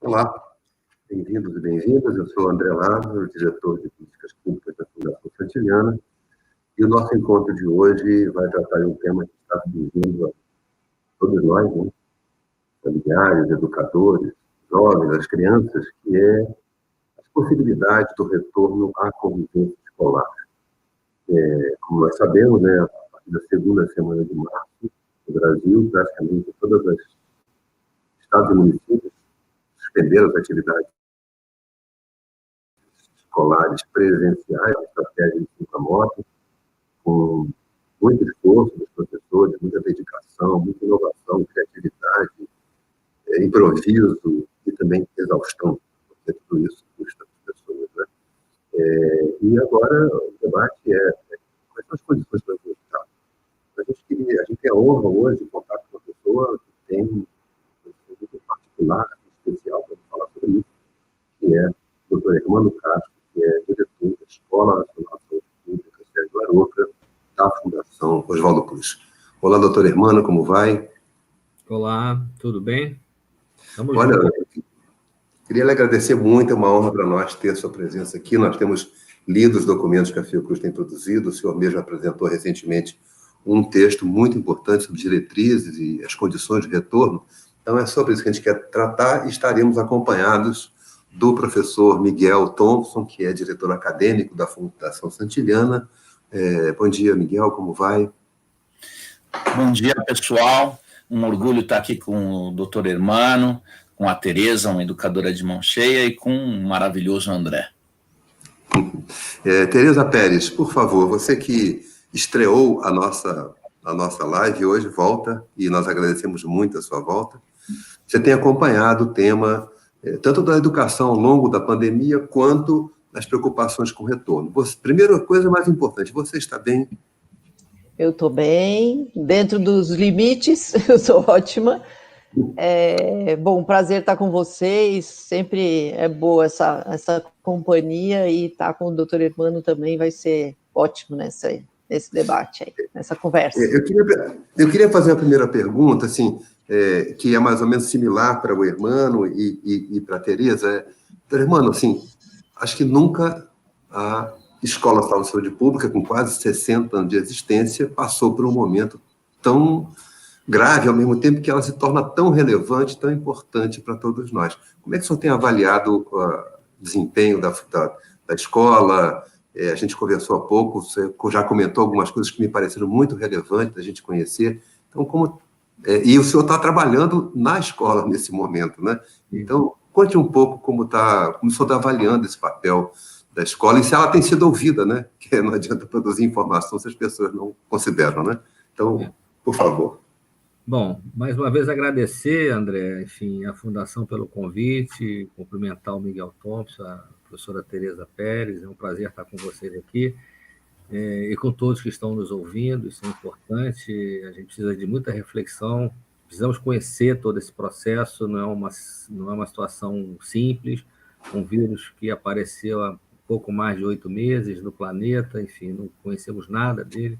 Olá, bem-vindos e bem-vindas. Eu sou André Lázaro, diretor de Políticas Públicas da Fundação Santiliana, e o nosso encontro de hoje vai tratar de um tema que está surgindo a todos nós, né? Familiares, educadores, jovens, as crianças, que é as possibilidades do retorno à convivência escolar. Como nós sabemos, né, a partir da segunda semana de março, no Brasil, praticamente todas as estados e municípios suspenderam as atividades escolares presenciais, estratégia de moto, com muito esforço dos professores, muita dedicação, muita inovação, criatividade, improviso e também exaustão, porque tudo isso custa as pessoas, né? E agora o debate é quais são as condições para voltar. A gente tem a honra hoje de contar com uma pessoa que tem um muito particular, especial, para falar sobre isso, que é o Dr. Hermano Castro, que é diretor da Escola Nacional de Saúde Pública, Sérgio Aroca, da Fundação Oswaldo Cruz. Olá, doutor Hermano, como vai? Olá, tudo bem? Olha, eu queria lhe agradecer muito, é uma honra para nós ter a sua presença aqui. Nós temos lido os documentos que a Fiocruz tem produzido, o senhor mesmo apresentou recentemente um texto muito importante sobre diretrizes e as condições de retorno. Então, é sobre isso que a gente quer tratar e estaremos acompanhados do professor Miguel Thompson, que é diretor acadêmico da Fundação Santiliana. Bom dia, Miguel, como vai? Bom dia, pessoal. Um orgulho estar aqui com o doutor Hermano, com a Tereza, uma educadora de mão cheia, e com um maravilhoso André. Tereza Pérez, por favor, você que estreou a nossa live hoje, volta, e nós agradecemos muito a sua volta. Você tem acompanhado o tema tanto da educação ao longo da pandemia, quanto das preocupações com o retorno. Primeira coisa mais importante, você está bem? Eu estou bem, dentro dos limites, eu sou ótima. Bom, prazer estar com vocês, sempre é boa essa companhia, e estar com o doutor Hermano também vai ser ótimo nesse debate aí, nessa conversa. Eu queria fazer a primeira pergunta, assim, que é mais ou menos similar para o Hermano e para a Tereza. Doutor Hermano, assim, acho que nunca a Escola Nacional de Saúde Pública, com quase 60 anos de existência, passou por um momento tão grave, ao mesmo tempo que ela se torna tão relevante, tão importante para todos nós. Como é que o senhor tem avaliado o desempenho da escola? A gente conversou há pouco, você já comentou algumas coisas que me pareceram muito relevantes da gente conhecer. Então, e o senhor está trabalhando na escola nesse momento, né? Então, conte um pouco como o senhor está avaliando esse papel da escola e se ela tem sido ouvida, né? Que não adianta produzir informação se as pessoas não consideram, né? Então, por favor. Bom, mais uma vez agradecer, André, enfim, a Fundação pelo convite, cumprimentar o Miguel Thompson, a professora Tereza Pérez, é um prazer estar com vocês aqui, e com todos que estão nos ouvindo. Isso é importante, a gente precisa de muita reflexão, precisamos conhecer todo esse processo, não é uma situação simples, um vírus que apareceu há pouco mais de 8 meses no planeta, enfim, não conhecemos nada dele.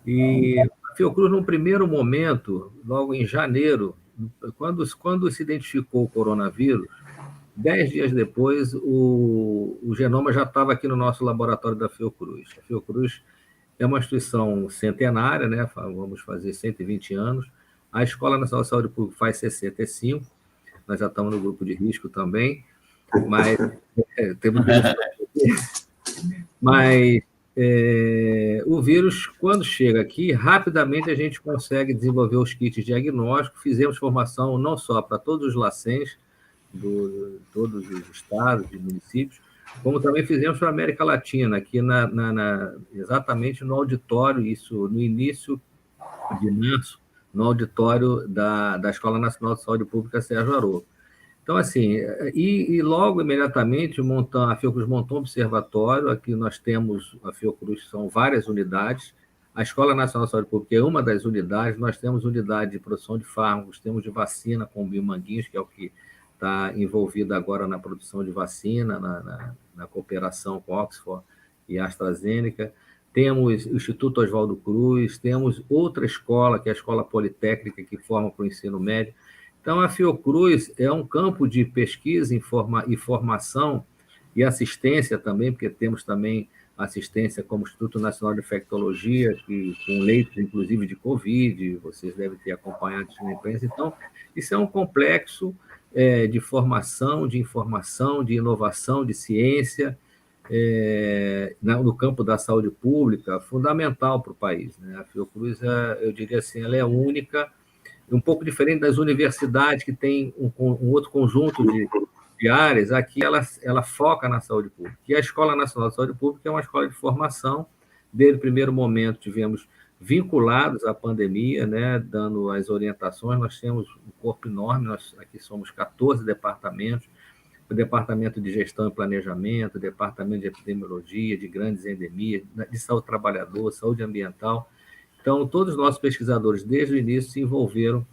E a Fiocruz, num primeiro momento, logo em janeiro, quando se identificou o coronavírus, 10 dias depois, o genoma já estava aqui no nosso laboratório da Fiocruz. A Fiocruz é uma instituição centenária, né? Vamos fazer 120 anos. A Escola Nacional de Saúde Pública faz 65, nós já estamos no grupo de risco também, mas temos mas o vírus, quando chega aqui, rapidamente a gente consegue desenvolver os kits diagnósticos. Fizemos formação não só para todos os LACENs, todos os estados e municípios, como também fizemos para a América Latina, aqui exatamente no auditório, isso no início de março, no auditório da Escola Nacional de Saúde Pública Sérgio Aroca. Então, assim, e logo, imediatamente, a Fiocruz montou um observatório. Aqui nós temos, a Fiocruz são várias unidades, a Escola Nacional de Saúde Pública é uma das unidades, nós temos unidade de produção de fármacos, temos de vacina com o Biomanguinhos, que é o que está envolvido agora na produção de vacina, na cooperação com Oxford e AstraZeneca. Temos o Instituto Oswaldo Cruz, temos outra escola, que é a Escola Politécnica, que forma para o ensino médio. Então, a Fiocruz é um campo de pesquisa e formação e assistência também, porque temos também assistência como Instituto Nacional de Infectologia, com leitos, inclusive, de Covid, vocês devem ter acompanhado isso na imprensa. Então, isso é um complexo de formação, de informação, de inovação, de ciência, no campo da saúde pública, fundamental para o país, né? A Fiocruz, eu diria assim, ela é única, um pouco diferente das universidades, que tem um outro conjunto de áreas. Aqui ela foca na saúde pública. E a Escola Nacional de Saúde Pública é uma escola de formação. Desde o primeiro momento, tivemos vinculados à pandemia, né, dando as orientações. Nós temos um corpo enorme, nós aqui somos 14 departamentos, o Departamento de Gestão e Planejamento, o Departamento de Epidemiologia, de grandes endemias, de saúde do trabalhador, saúde ambiental. Então, todos os nossos pesquisadores, desde o início, se envolveram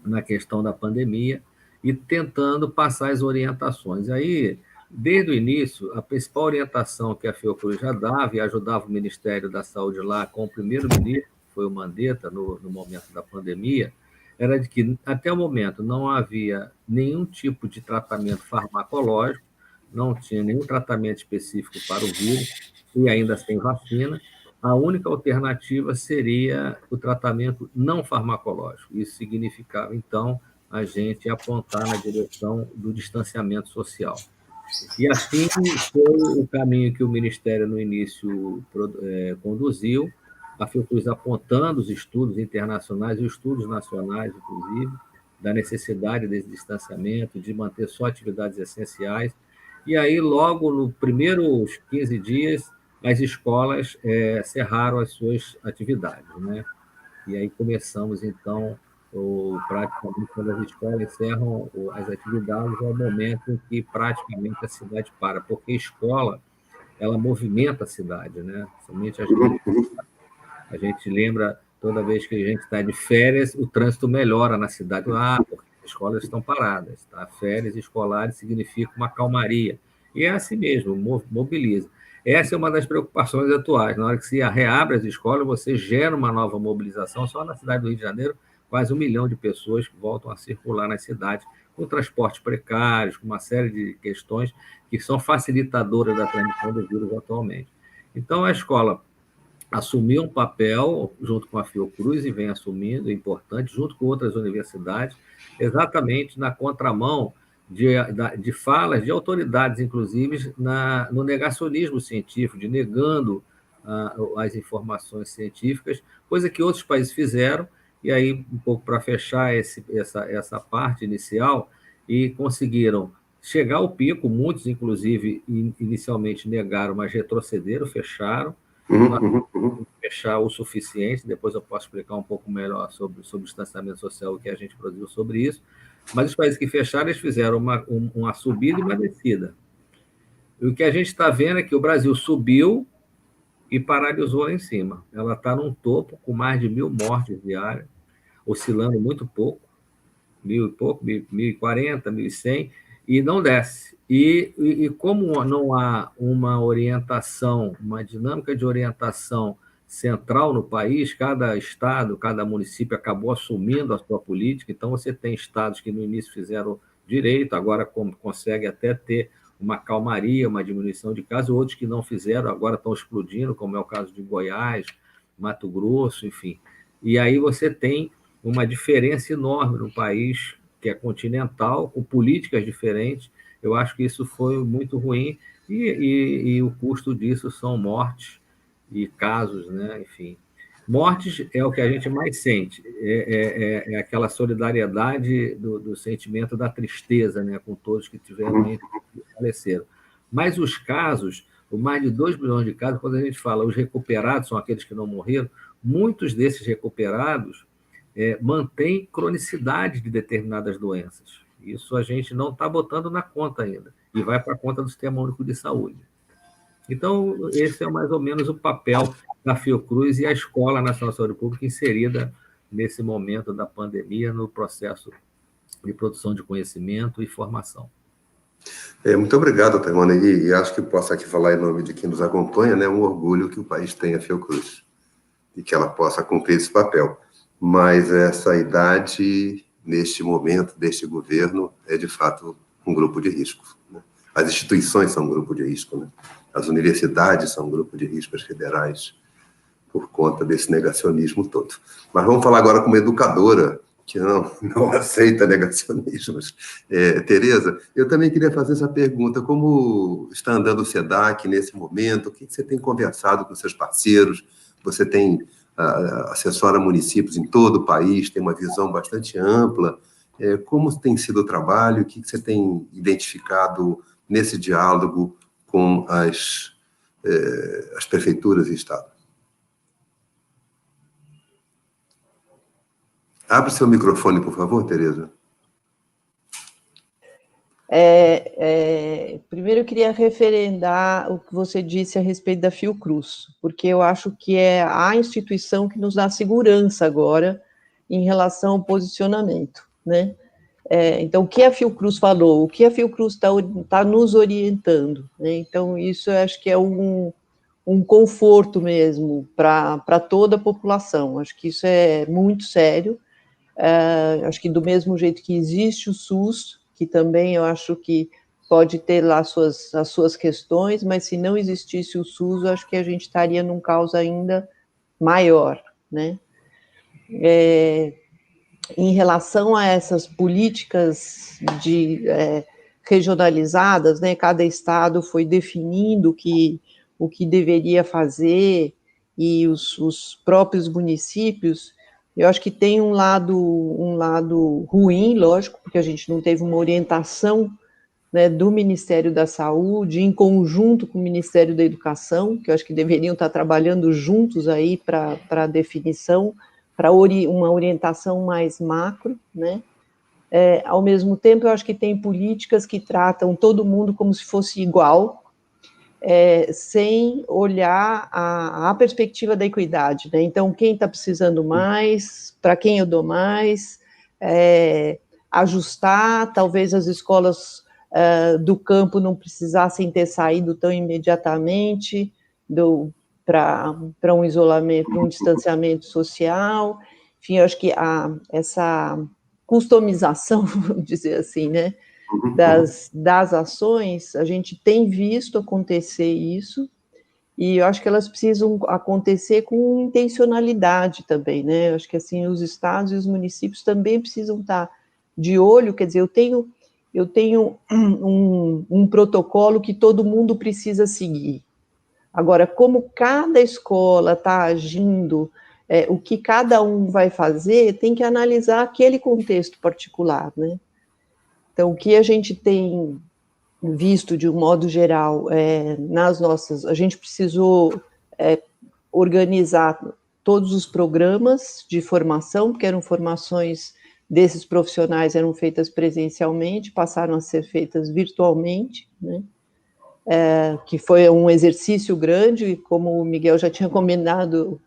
na questão da pandemia e tentando passar as orientações. Aí, desde o início, a principal orientação que a Fiocruz já dava e ajudava o Ministério da Saúde lá com o primeiro-ministro, que foi o Mandetta, no momento da pandemia, era de que, até o momento, não havia nenhum tipo de tratamento farmacológico, não tinha nenhum tratamento específico para o vírus, e ainda sem vacina. A única alternativa seria o tratamento não farmacológico. Isso significava, então, a gente apontar na direção do distanciamento social. E assim foi o caminho que o Ministério, no início, conduziu, a Fiocruz apontando os estudos internacionais e os estudos nacionais, inclusive, da necessidade desse distanciamento, de manter só atividades essenciais. E aí, logo nos primeiros 15 dias, as escolas cerraram as suas atividades, né? E aí começamos, então, praticamente, quando as escolas encerram as atividades, é o momento em que praticamente a cidade para, porque a escola, ela movimenta a cidade, né? Somente a gente lembra, toda vez que a gente está de férias, o trânsito melhora na cidade. Porque as escolas estão paradas, tá? Férias escolares significa uma calmaria. E é assim mesmo, mobiliza. Essa é uma das preocupações atuais. Na hora que se reabre as escolas, você gera uma nova mobilização. Só na cidade do Rio de Janeiro, quase 1 milhão de pessoas voltam a circular nas cidades, com transportes precários, com uma série de questões que são facilitadoras da transmissão do vírus atualmente. Então, a escola assumiu um papel, junto com a Fiocruz, e vem assumindo, importante, junto com outras universidades, exatamente na contramão de falas de autoridades, inclusive, no negacionismo científico, de negando as informações científicas, coisa que outros países fizeram. E aí, um pouco para fechar essa parte inicial, e conseguiram chegar ao pico, muitos, inclusive, inicialmente negaram, mas retrocederam, fecharam, fechar o suficiente. Depois eu posso explicar um pouco melhor sobre o distanciamento social, o que a gente produziu sobre isso. Mas os países que fecharam, eles fizeram uma subida e uma descida. E o que a gente está vendo é que o Brasil subiu e paralisou lá em cima. Ela está num topo com mais de 1.000 mortes diárias, oscilando muito pouco, 1.000 e pouco, 1.040, 1.100, e não desce. E como não há uma orientação, uma dinâmica de orientação central no país, cada estado, cada município acabou assumindo a sua política. Então, você tem estados que no início fizeram direito, agora conseguem até ter uma calmaria, uma diminuição de casos, outros que não fizeram, agora estão explodindo, como é o caso de Goiás, Mato Grosso, enfim. E aí você tem uma diferença enorme no país, que é continental, com políticas diferentes. Eu acho que isso foi muito ruim, e o custo disso são mortes e casos, né? Enfim. Mortes é o que a gente mais sente, é aquela solidariedade do sentimento da tristeza, né, com todos que tiveram que faleceram. Mas os casos, o mais de 2 milhões de casos, quando a gente fala os recuperados, são aqueles que não morreram, muitos desses recuperados mantêm cronicidade de determinadas doenças. Isso a gente não está botando na conta ainda, e vai para a conta do Sistema Único de Saúde. Então, esse é mais ou menos o papel da Fiocruz e a Escola Nacional de Saúde Pública inserida nesse momento da pandemia no processo de produção de conhecimento e formação. Muito obrigado, doutor Hermano, e acho que posso aqui falar em nome de quem nos acompanha, né, um orgulho que o país tenha a Fiocruz e que ela possa cumprir esse papel. Mas essa idade neste momento, deste governo, é, de fato, um grupo de risco, né? As instituições são um grupo de risco, né? As universidades são um grupo de risco, as federais, por conta desse negacionismo todo. Mas vamos falar agora com uma educadora que não aceita negacionismos. Tereza, eu também queria fazer essa pergunta: como está andando o SEDAC nesse momento? O que você tem conversado com seus parceiros? Você tem assessora municípios em todo o país, tem uma visão bastante ampla. Como tem sido o trabalho? O que você tem identificado nesse diálogo com as prefeituras e estados? Abre seu microfone, por favor, Tereza. Primeiro, eu queria referendar o que você disse a respeito da Fiocruz, porque eu acho que é a instituição que nos dá segurança agora em relação ao posicionamento, né? Então, o que a Fiocruz falou, o que a Fiocruz está nos orientando, né? Então, isso eu acho que é um conforto mesmo para toda a população. Acho que isso é muito sério. Acho que do mesmo jeito que existe o SUS, que também eu acho que pode ter lá as suas questões, mas se não existisse o SUS, eu acho que a gente estaria num caos ainda maior, né? Em relação a essas políticas regionalizadas, né, cada estado foi definindo o que deveria fazer, e os próprios municípios, eu acho que tem um lado ruim, lógico, porque a gente não teve uma orientação, né, do Ministério da Saúde, em conjunto com o Ministério da Educação, que eu acho que deveriam estar trabalhando juntos aí para a definição, para uma orientação mais macro, né? Ao mesmo tempo, eu acho que tem políticas que tratam todo mundo como se fosse igual, sem olhar a perspectiva da equidade, né? Então, quem está precisando mais, para quem eu dou mais, ajustar, talvez as escolas do campo não precisassem ter saído tão imediatamente para um isolamento, para um distanciamento social. Enfim, eu acho que essa customização, vamos dizer assim, né, das ações, a gente tem visto acontecer isso, e eu acho que elas precisam acontecer com intencionalidade também, né? Eu acho que assim, os estados e os municípios também precisam estar de olho. Quer dizer, eu tenho um protocolo que todo mundo precisa seguir. Agora, como cada escola está agindo, o que cada um vai fazer, tem que analisar aquele contexto particular, né? Então, o que a gente tem visto, de um modo geral, a gente precisou organizar todos os programas de formação, que eram formações desses profissionais, eram feitas presencialmente, passaram a ser feitas virtualmente, né? Que foi um exercício grande, e como o Miguel já tinha comentado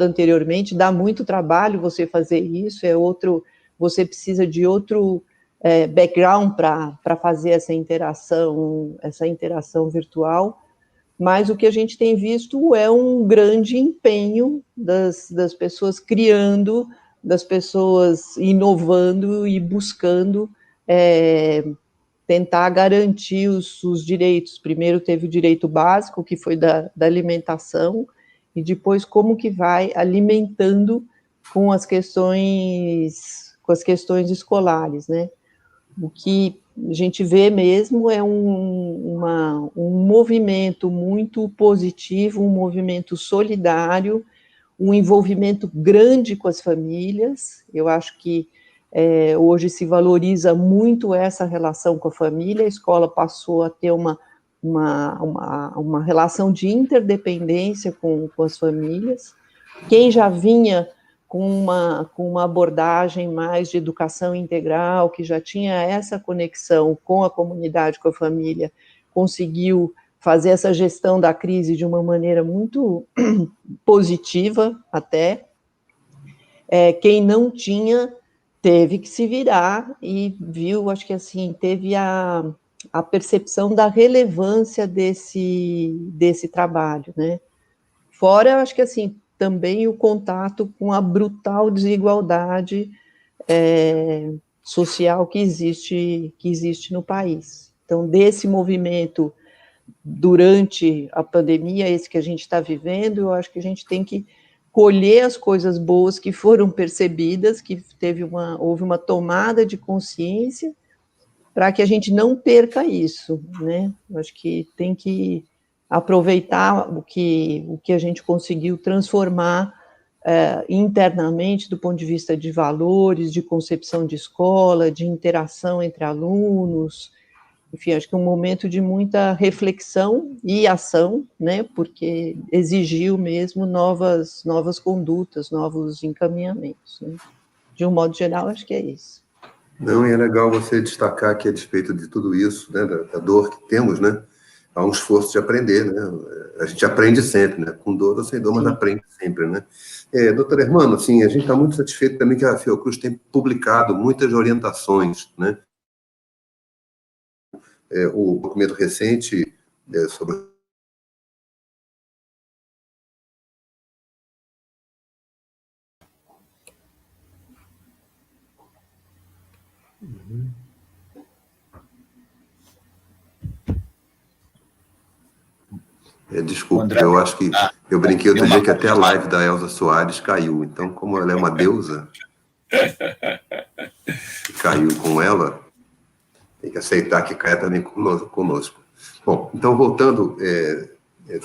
anteriormente, dá muito trabalho você fazer isso, você precisa de outro background para fazer essa interação virtual, mas o que a gente tem visto é um grande empenho das pessoas criando, das pessoas inovando e buscando tentar garantir os direitos. Primeiro teve o direito básico, que foi da alimentação, e depois como que vai alimentando com as questões escolares, né? O que a gente vê mesmo é um movimento muito positivo, um movimento solidário, um envolvimento grande com as famílias. Eu acho que hoje se valoriza muito essa relação com a família. A escola passou a ter uma relação de interdependência com as famílias. Quem já vinha com uma abordagem mais de educação integral, que já tinha essa conexão com a comunidade, com a família, conseguiu fazer essa gestão da crise de uma maneira muito positiva até. Quem não tinha, teve que se virar e viu, acho que assim, teve a percepção da relevância desse trabalho, né? Fora, acho que assim, também o contato com a brutal desigualdade social que existe no país. Então, desse movimento durante a pandemia, esse que a gente está vivendo, eu acho que a gente tem que colher as coisas boas que foram percebidas, que houve uma tomada de consciência, para que a gente não perca isso, né? Eu acho que tem que aproveitar o que a gente conseguiu transformar internamente, do ponto de vista de valores, de concepção de escola, de interação entre alunos. Enfim, acho que é um momento de muita reflexão e ação, né, porque exigiu mesmo novas condutas, novos encaminhamentos, né? De um modo geral, acho que é isso. Não, e é legal você destacar que, a despeito de tudo isso, né, da dor que temos, né, há um esforço de aprender, né? A gente aprende sempre, né? Com dor ou sem dor, mas aprende sempre, né? Doutor Hermano, assim, a gente está muito satisfeito também que a Fiocruz tem publicado muitas orientações, né? O documento recente sobre... Desculpa, André, eu acho que eu brinquei outro dia que até a live da Elza Soares caiu. Então, como ela é uma deusa, caiu com ela, tem que aceitar que caia também conosco. Bom, então, voltando,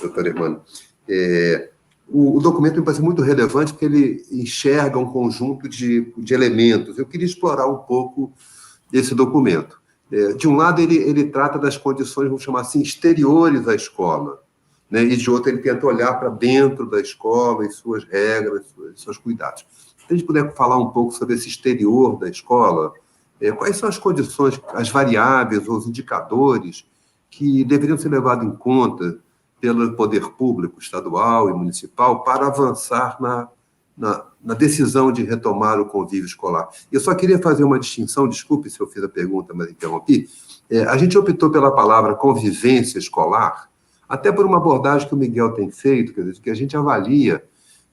doutor Hermano, o documento me parece muito relevante porque ele enxerga um conjunto de elementos. Eu queria explorar um pouco esse documento. De um lado, ele trata das condições, vamos chamar assim, exteriores à escola, né? E de outro, ele tenta olhar para dentro da escola e suas regras, seus cuidados. Se a gente puder falar um pouco sobre esse exterior da escola, quais são as condições, as variáveis ou os indicadores que deveriam ser levados em conta pelo poder público estadual e municipal para avançar na decisão de retomar o convívio escolar. Eu só queria fazer uma distinção, desculpe se eu fiz a pergunta, mas interrompi. A gente optou pela palavra convivência escolar, até por uma abordagem que o Miguel tem feito, quer dizer, que a gente avalia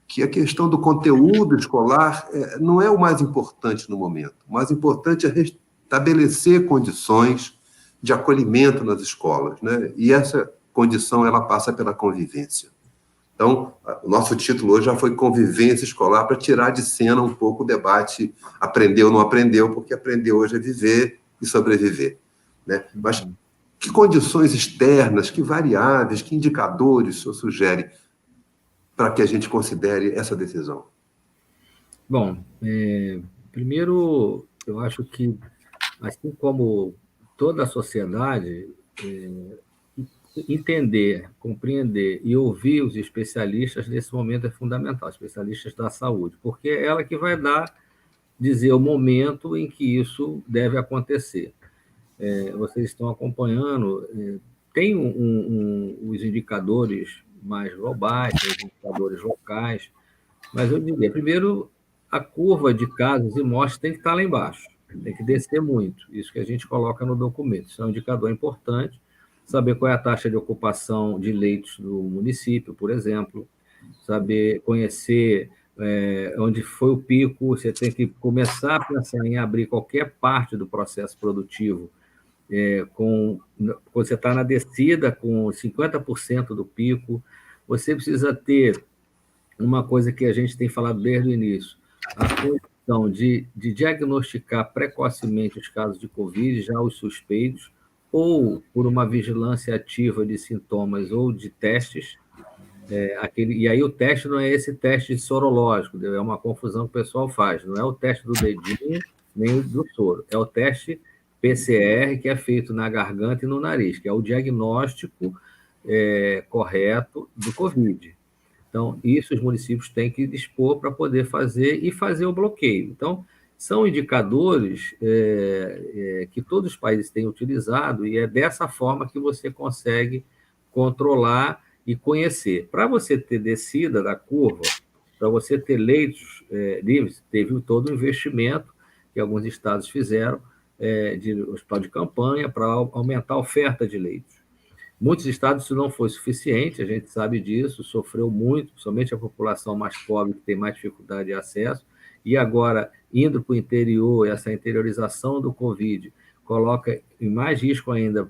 que a questão do conteúdo escolar não é o mais importante no momento. O mais importante é restabelecer condições de acolhimento nas escolas, né? E essa condição ela passa pela convivência. Então, o nosso título hoje já foi Convivência Escolar, para tirar de cena um pouco o debate aprendeu ou não aprendeu, porque aprender hoje é viver e sobreviver, né? Mas que condições externas, que variáveis, que indicadores o senhor sugere para que a gente considere essa decisão? Bom, primeiro, eu acho que, assim como toda a sociedade, entender, compreender e ouvir os especialistas nesse momento é fundamental, especialistas da saúde, porque é ela que vai dizer o momento em que isso deve acontecer. Vocês estão acompanhando, tem os indicadores mais globais, os indicadores locais, mas eu diria, primeiro, a curva de casos e mortes tem que estar lá embaixo, tem que descer muito, isso que a gente coloca no documento, isso é um indicador importante, saber qual é a taxa de ocupação de leitos do município, por exemplo, saber conhecer onde foi o pico, você tem que começar a pensar em abrir qualquer parte do processo produtivo, quando você está na descida com 50% do pico, você precisa ter uma coisa que a gente tem falado desde o início, a condição de diagnosticar precocemente os casos de Covid, já os suspeitos, ou por uma vigilância ativa de sintomas ou de testes, e aí o teste não é esse teste sorológico, é uma confusão que o pessoal faz, não é o teste do dedinho, nem do soro, é o teste PCR, que é feito na garganta e no nariz, que é o diagnóstico correto do Covid. Então, isso os municípios têm que dispor para poder fazer e fazer o bloqueio. Então, são indicadores que todos os países têm utilizado e é dessa forma que você consegue controlar e conhecer. Para você ter descida da curva, para você ter leitos livres, teve todo o investimento que alguns estados fizeram de hospital de campanha para aumentar a oferta de leitos. Muitos estados isso não foi suficiente, a gente sabe disso, sofreu muito, somente a população mais pobre que tem mais dificuldade de acesso, e agora indo para o interior, essa interiorização do Covid coloca em mais risco ainda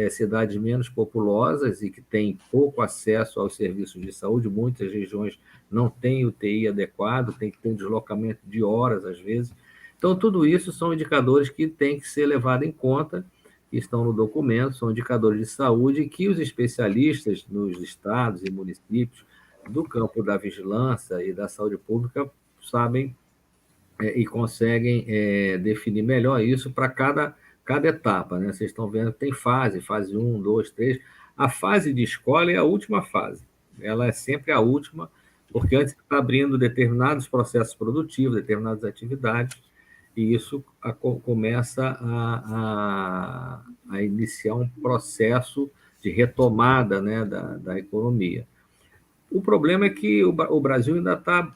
cidades menos populosas e que têm pouco acesso aos serviços de saúde. Muitas regiões não têm UTI adequado, tem que ter um deslocamento de horas, às vezes. Então, tudo isso são indicadores que têm que ser levados em conta, que estão no documento, são indicadores de saúde que os especialistas nos estados e municípios do campo da vigilância e da saúde pública sabem e conseguem definir melhor isso para cada etapa, né? Vocês estão vendo que tem fase 1, 2, 3. A fase de escola é a última fase. Ela é sempre a última, porque antes está abrindo determinados processos produtivos, determinadas atividades, e isso começa a iniciar um processo de retomada, né, da economia. O problema é que o Brasil ainda está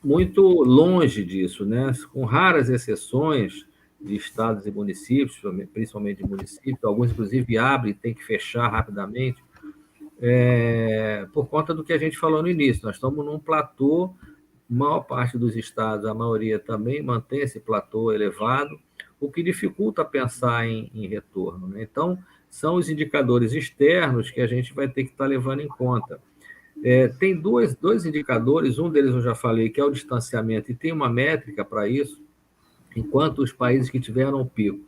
muito longe disso, né? Com raras exceções de estados e municípios, principalmente de municípios, alguns, inclusive, abrem e têm que fechar rapidamente, por conta do que a gente falou no início. Nós estamos num platô, maior parte dos estados, a maioria também mantém esse platô elevado, o que dificulta pensar em retorno, né? Então, são os indicadores externos que a gente vai ter que estar levando em conta. Tem dois indicadores, um deles eu já falei, que é o distanciamento, e tem uma métrica para isso. Enquanto os países que tiveram o pico,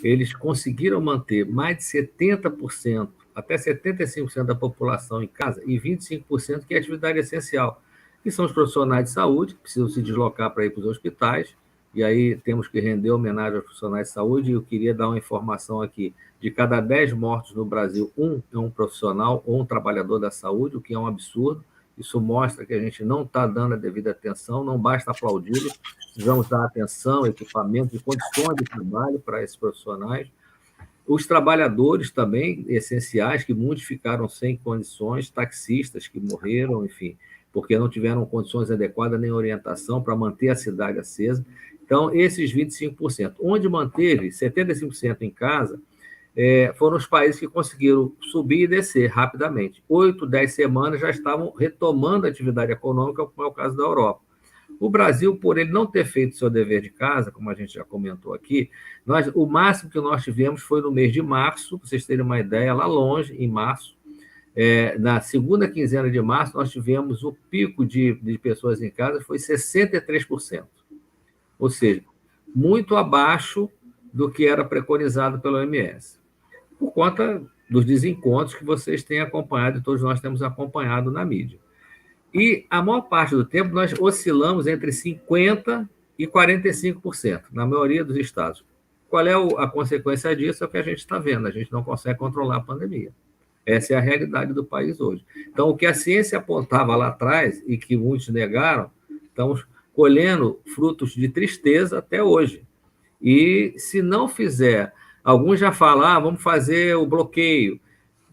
eles conseguiram manter mais de 70%, até 75% da população em casa, e 25% que é atividade essencial, que são os profissionais de saúde, que precisam se deslocar para ir para os hospitais, e aí temos que render homenagem aos profissionais de saúde, e eu queria dar uma informação aqui: de cada 10 mortos no Brasil, um é um profissional ou um trabalhador da saúde, o que é um absurdo. Isso mostra que a gente não está dando a devida atenção, não basta aplaudi-los, precisamos dar atenção, equipamento e condições de trabalho para esses profissionais. Os trabalhadores também essenciais, que muitos ficaram sem condições, taxistas que morreram, enfim, porque não tiveram condições adequadas nem orientação para manter a cidade acesa. Então, esses 25%, onde manteve 75% em casa, foram os países que conseguiram subir e descer rapidamente. 8, 10 semanas já estavam retomando a atividade econômica, como é o caso da Europa. O Brasil, por ele não ter feito seu dever de casa, como a gente já comentou aqui, o máximo que nós tivemos foi no mês de março, para vocês terem uma ideia, lá longe, em março. Na segunda quinzena de março, nós tivemos o pico de pessoas em casa, foi 63%. Ou seja, muito abaixo do que era preconizado pela OMS, por conta dos desencontros que vocês têm acompanhado e todos nós temos acompanhado na mídia. E a maior parte do tempo nós oscilamos entre 50% e 45%, na maioria dos estados. Qual é a consequência disso? É o que a gente está vendo, a gente não consegue controlar a pandemia. Essa é a realidade do país hoje. Então, o que a ciência apontava lá atrás e que muitos negaram, estamos colhendo frutos de tristeza até hoje. E se não fizer, alguns já falam, vamos fazer o bloqueio.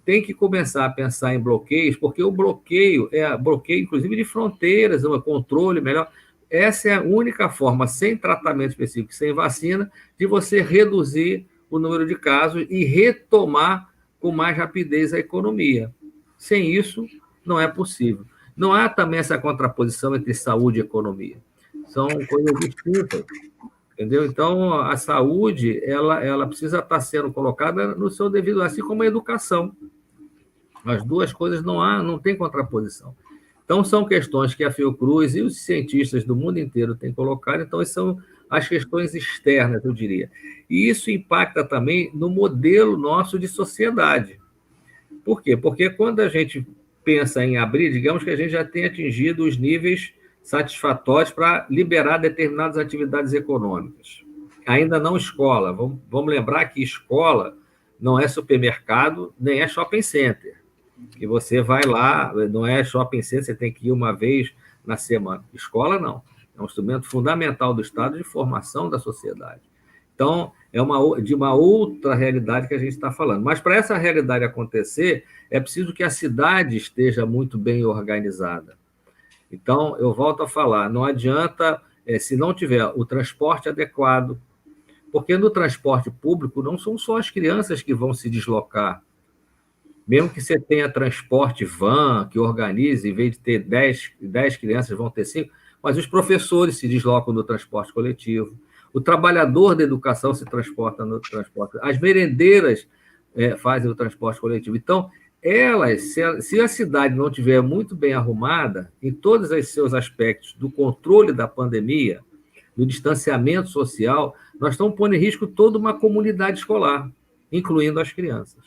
Tem que começar a pensar em bloqueios, porque o bloqueio é bloqueio, inclusive, de fronteiras, um controle melhor. Essa é a única forma, sem tratamento específico, sem vacina, de você reduzir o número de casos e retomar com mais rapidez a economia. Sem isso, não é possível. Não há também essa contraposição entre saúde e economia. São coisas distintas. Entendeu? Então, a saúde ela precisa estar sendo colocada no seu devido, assim como a educação. As duas coisas não tem contraposição. Então, são questões que a Fiocruz e os cientistas do mundo inteiro têm colocado, então, são as questões externas, eu diria. E isso impacta também no modelo nosso de sociedade. Por quê? Porque quando a gente pensa em abrir, digamos que a gente já tem atingido os níveis satisfatórios para liberar determinadas atividades econômicas. Ainda não escola. Vamos lembrar que escola não é supermercado, nem é shopping center. Que você vai lá, não é shopping center, você tem que ir uma vez na semana. Escola não. É um instrumento fundamental do Estado de formação da sociedade. Então, é de uma outra realidade que a gente está falando. Mas, para essa realidade acontecer, é preciso que a cidade esteja muito bem organizada. Então, eu volto a falar, não adianta, se não tiver o transporte adequado, porque no transporte público não são só as crianças que vão se deslocar. Mesmo que você tenha transporte van, que organize, em vez de ter 10 crianças, vão ter 5, mas os professores se deslocam no transporte coletivo, o trabalhador da educação se transporta no transporte, as merendeiras fazem o transporte coletivo. Então, elas, se a cidade não estiver muito bem arrumada, em todos os seus aspectos do controle da pandemia, do distanciamento social, nós estamos pondo em risco toda uma comunidade escolar, incluindo as crianças.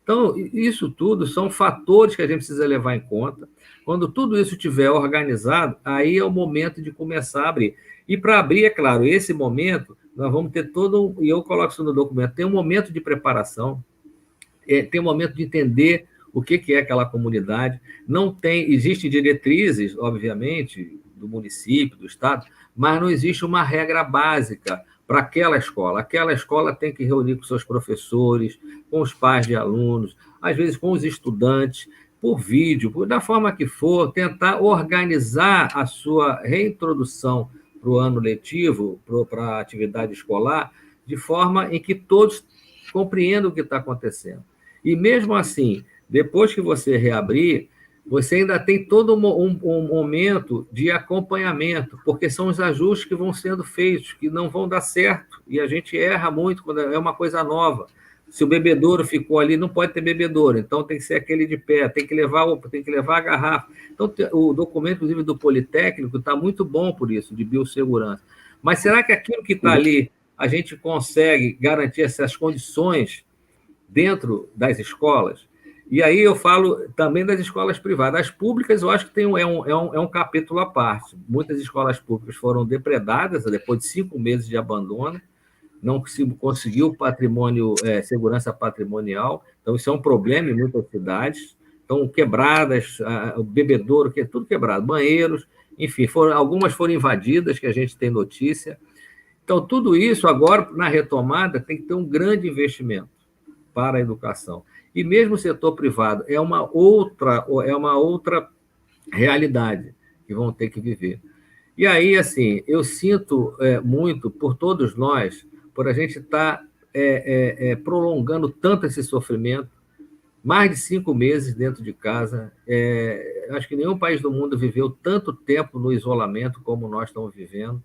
Então, isso tudo são fatores que a gente precisa levar em conta. Quando tudo isso estiver organizado, aí é o momento de começar a abrir. E para abrir, é claro, esse momento, nós vamos ter e eu coloco isso no documento, tem um momento de preparação, tem um momento de entender o que é aquela comunidade. Existem diretrizes, obviamente, do município, do estado, mas não existe uma regra básica para aquela escola. Aquela escola tem que reunir com seus professores, com os pais de alunos, às vezes com os estudantes, por vídeo, da forma que for, tentar organizar a sua reintrodução para o ano letivo, para a atividade escolar, de forma em que todos compreendam o que está acontecendo. E mesmo assim, depois que você reabrir, você ainda tem todo um momento de acompanhamento, porque são os ajustes que vão sendo feitos, que não vão dar certo, e a gente erra muito quando é uma coisa nova. Se o bebedouro ficou ali, não pode ter bebedouro, então tem que ser aquele de pé, tem que levar a garrafa. Então, o documento, inclusive, do Politécnico está muito bom por isso, de biossegurança. Mas será que aquilo que está ali, a gente consegue garantir essas condições dentro das escolas? E aí eu falo também das escolas privadas. As públicas, eu acho que é um capítulo à parte. Muitas escolas públicas foram depredadas depois de 5 meses de abandono, não se conseguiu segurança patrimonial, então isso é um problema em muitas cidades. Então, quebradas, o bebedouro, tudo quebrado, banheiros, enfim, algumas foram invadidas, que a gente tem notícia. Então, tudo isso agora, na retomada, tem que ter um grande investimento para a educação. E mesmo o setor privado é uma outra realidade que vão ter que viver. E aí, assim, eu sinto muito por todos nós, por a gente estar prolongando tanto esse sofrimento, mais de 5 meses dentro de casa. Acho que nenhum país do mundo viveu tanto tempo no isolamento como nós estamos vivendo,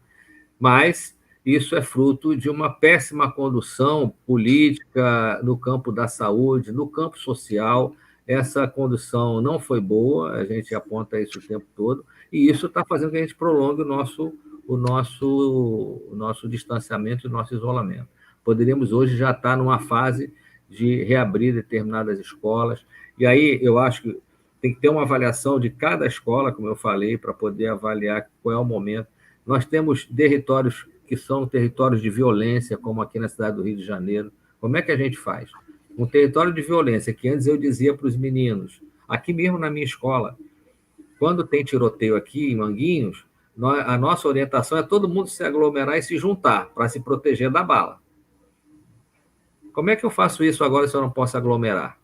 mas isso é fruto de uma péssima condução política no campo da saúde, no campo social. Essa condução não foi boa, a gente aponta isso o tempo todo, e isso está fazendo que a gente prolongue o nosso distanciamento e o nosso isolamento. Poderíamos hoje já estar numa fase de reabrir determinadas escolas, e aí eu acho que tem que ter uma avaliação de cada escola, como eu falei, para poder avaliar qual é o momento. Nós temos territórios que são territórios de violência, como aqui na cidade do Rio de Janeiro. Como é que a gente faz? Um território de violência, que antes eu dizia para os meninos, aqui mesmo na minha escola, quando tem tiroteio aqui em Manguinhos, a nossa orientação é todo mundo se aglomerar e se juntar para se proteger da bala. Como é que eu faço isso agora se eu não posso aglomerar?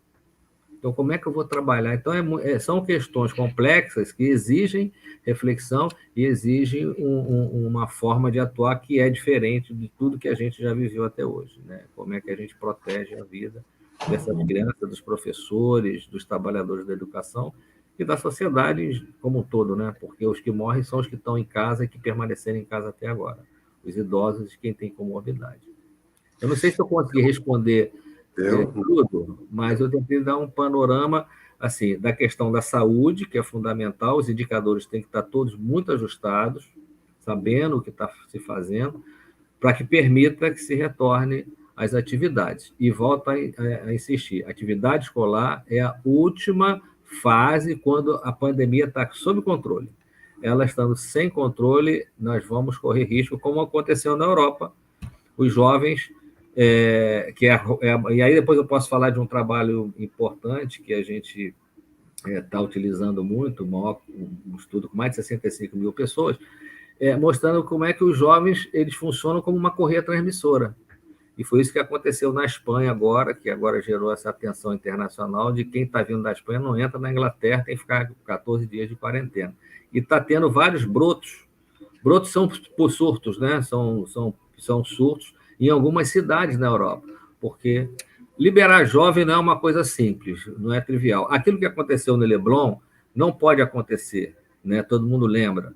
Então, como é que eu vou trabalhar? Então, são questões complexas que exigem reflexão e exigem uma forma de atuar que é diferente de tudo que a gente já viveu até hoje, né? Como é que a gente protege a vida dessas crianças, dos professores, dos trabalhadores da educação e da sociedade como um todo, né? Porque os que morrem são os que estão em casa e que permaneceram em casa até agora. Os idosos e quem tem comorbidade. Eu não sei se eu consegui responder tudo, mas eu tentei dar um panorama assim, da questão da saúde, que é fundamental. Os indicadores têm que estar todos muito ajustados, sabendo o que está se fazendo, para que permita que se retorne às atividades. E volto a insistir, a atividade escolar é a última fase quando a pandemia está sob controle. Ela estando sem controle, nós vamos correr risco, como aconteceu na Europa. Os jovens... e aí depois eu posso falar de um trabalho importante que a gente está utilizando muito, um estudo com mais de 65 mil pessoas, mostrando como é que os jovens eles funcionam como uma correia transmissora. E foi isso que aconteceu na Espanha agora, que agora gerou essa atenção internacional de quem está vindo da Espanha não entra na Inglaterra, tem que ficar 14 dias de quarentena. E está tendo vários brotos. Brotos são por surtos, né? São surtos em algumas cidades na Europa, porque liberar jovem não é uma coisa simples, não é trivial. Aquilo que aconteceu no Leblon não pode acontecer, né? Todo mundo lembra.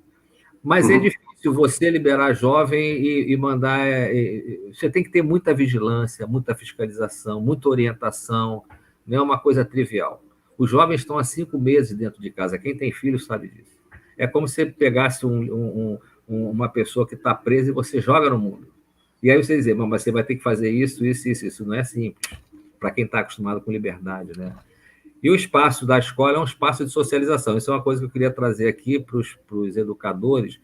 Mas é difícil você liberar jovem e mandar. Você tem que ter muita vigilância, muita fiscalização, muita orientação, não é uma coisa trivial. Os jovens estão há 5 meses dentro de casa, quem tem filho sabe disso. É como se você pegasse uma pessoa que está presa e você joga no mundo. E aí você dizer, mas você vai ter que fazer isso, isso, isso. Isso não é simples, para quem está acostumado com liberdade, né? E o espaço da escola é um espaço de socialização. Isso é uma coisa que eu queria trazer aqui para os educadores.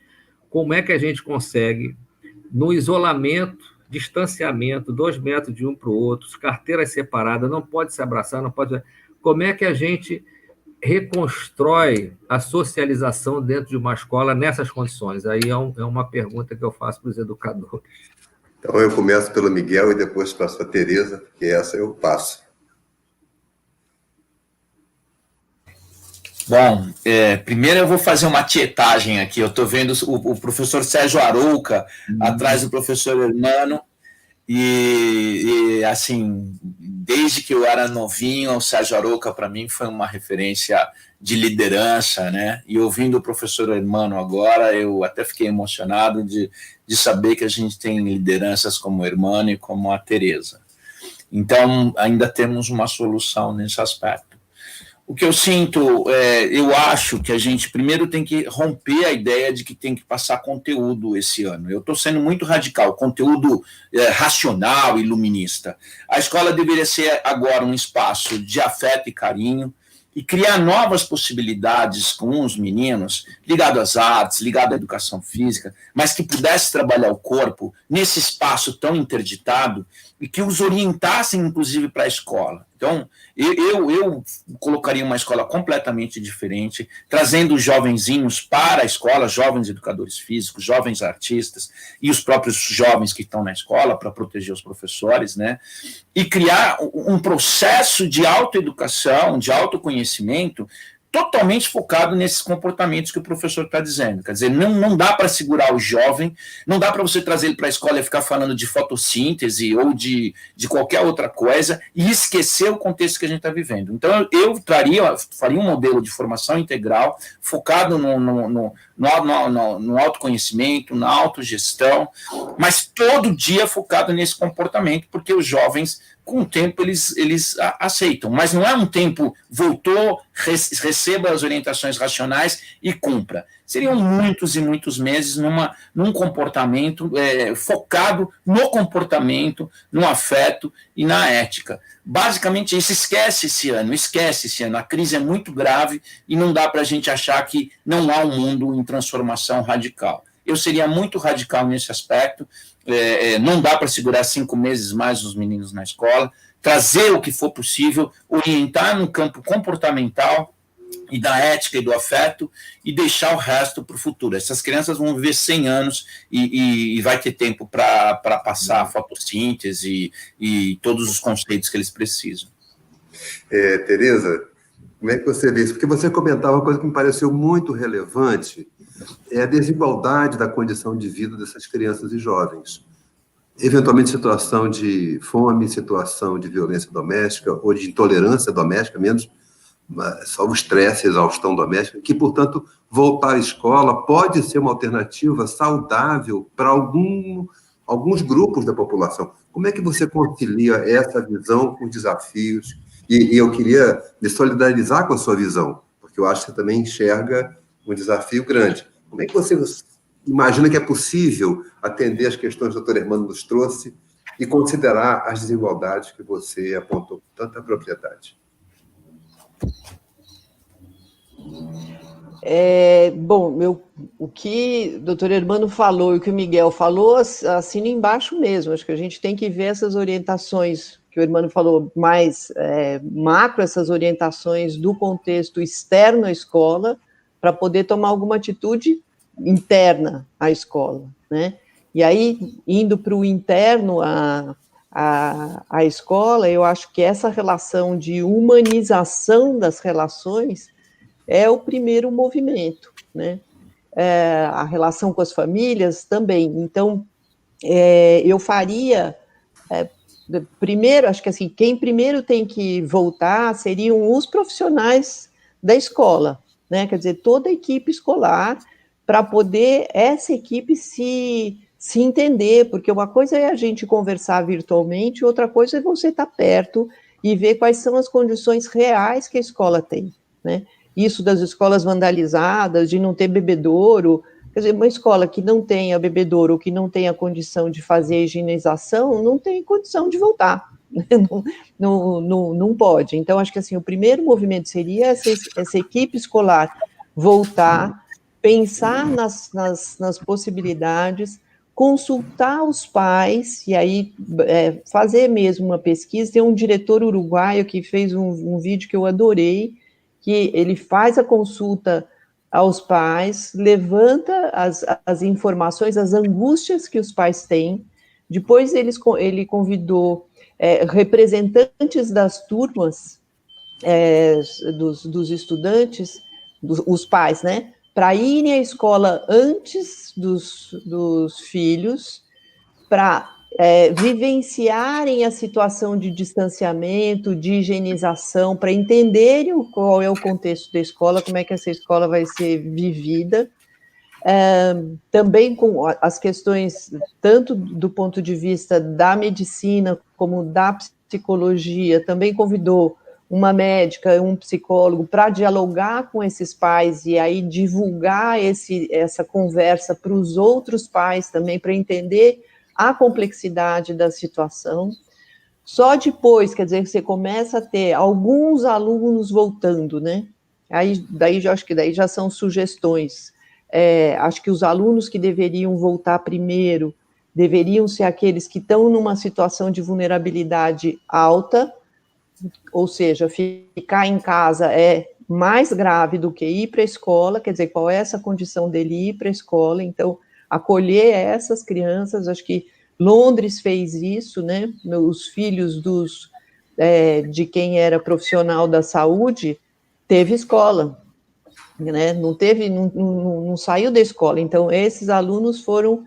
Como é que a gente consegue, no isolamento, distanciamento, 2 metros de um para o outro, carteiras separadas, não pode se abraçar, não pode... Como é que a gente reconstrói a socialização dentro de uma escola nessas condições? Aí é uma pergunta que eu faço para os educadores. Então, eu começo pelo Miguel e depois passo a Tereza, porque essa eu passo. Bom, primeiro eu vou fazer uma tietagem aqui. Eu estou vendo o professor Sérgio Arouca atrás do professor Hermano, e assim, desde que eu era novinho, o Sérgio Arouca para mim foi uma referência de liderança, né? E ouvindo o professor Hermano agora, eu até fiquei emocionado de saber que a gente tem lideranças como o Hermano e como a Tereza. Então, ainda temos uma solução nesse aspecto. O que eu sinto, eu acho que a gente primeiro tem que romper a ideia de que tem que passar conteúdo esse ano. Eu estou sendo muito radical, conteúdo racional, iluminista. A escola deveria ser agora um espaço de afeto e carinho e criar novas possibilidades com os meninos, ligado às artes, ligado à educação física, mas que pudesse trabalhar o corpo nesse espaço tão interditado e que os orientassem, inclusive, para a escola. Então, eu colocaria uma escola completamente diferente, trazendo os jovenzinhos para a escola, jovens educadores físicos, jovens artistas e os próprios jovens que estão na escola para proteger os professores, né? E criar um processo de autoeducação, de autoconhecimento, totalmente focado nesses comportamentos que o professor está dizendo. Quer dizer, não dá para segurar o jovem, não dá para você trazer ele para a escola e ficar falando de fotossíntese ou de qualquer outra coisa e esquecer o contexto que a gente está vivendo. Então, eu faria um modelo de formação integral focado no autoconhecimento, na autogestão, mas todo dia focado nesse comportamento, porque os jovens, com o tempo, eles aceitam. Mas não é um tempo, voltou, receba as orientações racionais e cumpra. Seriam muitos e muitos meses num comportamento focado no comportamento, no afeto e na ética. Basicamente, isso esquece esse ano. A crise é muito grave e não dá para a gente achar que não há um mundo em transformação radical. Eu seria muito radical nesse aspecto. Não dá para segurar 5 meses mais os meninos na escola, trazer o que for possível, orientar no campo comportamental e da ética e do afeto e deixar o resto para o futuro. Essas crianças vão viver 100 anos e vai ter tempo para passar a fotossíntese e todos os conceitos que eles precisam. Tereza, como é que você vê isso? Porque você comentava uma coisa que me pareceu muito relevante, é a desigualdade da condição de vida dessas crianças e jovens. Eventualmente, situação de fome, situação de violência doméstica ou de intolerância doméstica, menos só o estresse, a exaustão doméstica, que, portanto, voltar à escola pode ser uma alternativa saudável para alguns grupos da população. Como é que você concilia essa visão com os desafios? E eu queria me solidarizar com a sua visão, porque eu acho que você também enxerga um desafio grande. Como é que você imagina que é possível atender as questões que o doutor Hermano nos trouxe e considerar as desigualdades que você apontou com tanta propriedade? Bom, o que o doutor Hermano falou e o que o Miguel falou, assina embaixo mesmo. Acho que a gente tem que ver essas orientações que o Hermano falou, mais macro, essas orientações do contexto externo à escola, para poder tomar alguma atitude interna à escola, né? E aí, indo para o interno à escola, eu acho que essa relação de humanização das relações é o primeiro movimento, né? A relação com as famílias também. Então, eu faria... primeiro, acho que assim, quem primeiro tem que voltar seriam os profissionais da escola, né? Quer dizer, toda a equipe escolar para poder essa equipe se entender, porque uma coisa é a gente conversar virtualmente, outra coisa é você estar perto e ver quais são as condições reais que a escola tem, né? Isso das escolas vandalizadas, de não ter bebedouro, quer dizer, uma escola que não tenha bebedouro, ou que não tenha condição de fazer a higienização, não tem condição de voltar, não pode. Então, acho que assim, o primeiro movimento seria essa equipe escolar voltar, pensar nas possibilidades, consultar os pais, e aí fazer mesmo uma pesquisa. Tem um diretor uruguaio que fez um vídeo que eu adorei, que ele faz a consulta aos pais, levanta as informações, as angústias que os pais têm, depois ele convidou representantes das turmas, dos estudantes, os pais, né, para irem à escola antes dos filhos, para vivenciarem a situação de distanciamento, de higienização, para entenderem qual é o contexto da escola, como é que essa escola vai ser vivida, também com as questões, tanto do ponto de vista da medicina, como da psicologia, também convidou uma médica, um psicólogo, para dialogar com esses pais e aí divulgar essa conversa para os outros pais também, para entender a complexidade da situação. Só depois, quer dizer, você começa a ter alguns alunos voltando, né? Daí acho que daí já são sugestões. Acho que os alunos que deveriam voltar primeiro deveriam ser aqueles que estão numa situação de vulnerabilidade alta, ou seja, ficar em casa é mais grave do que ir para a escola, quer dizer, qual é essa condição dele ir para a escola? Então, acolher essas crianças, acho que Londres fez isso, né? Os filhos de quem era profissional da saúde teve escola, né? Não saiu da escola, então esses alunos foram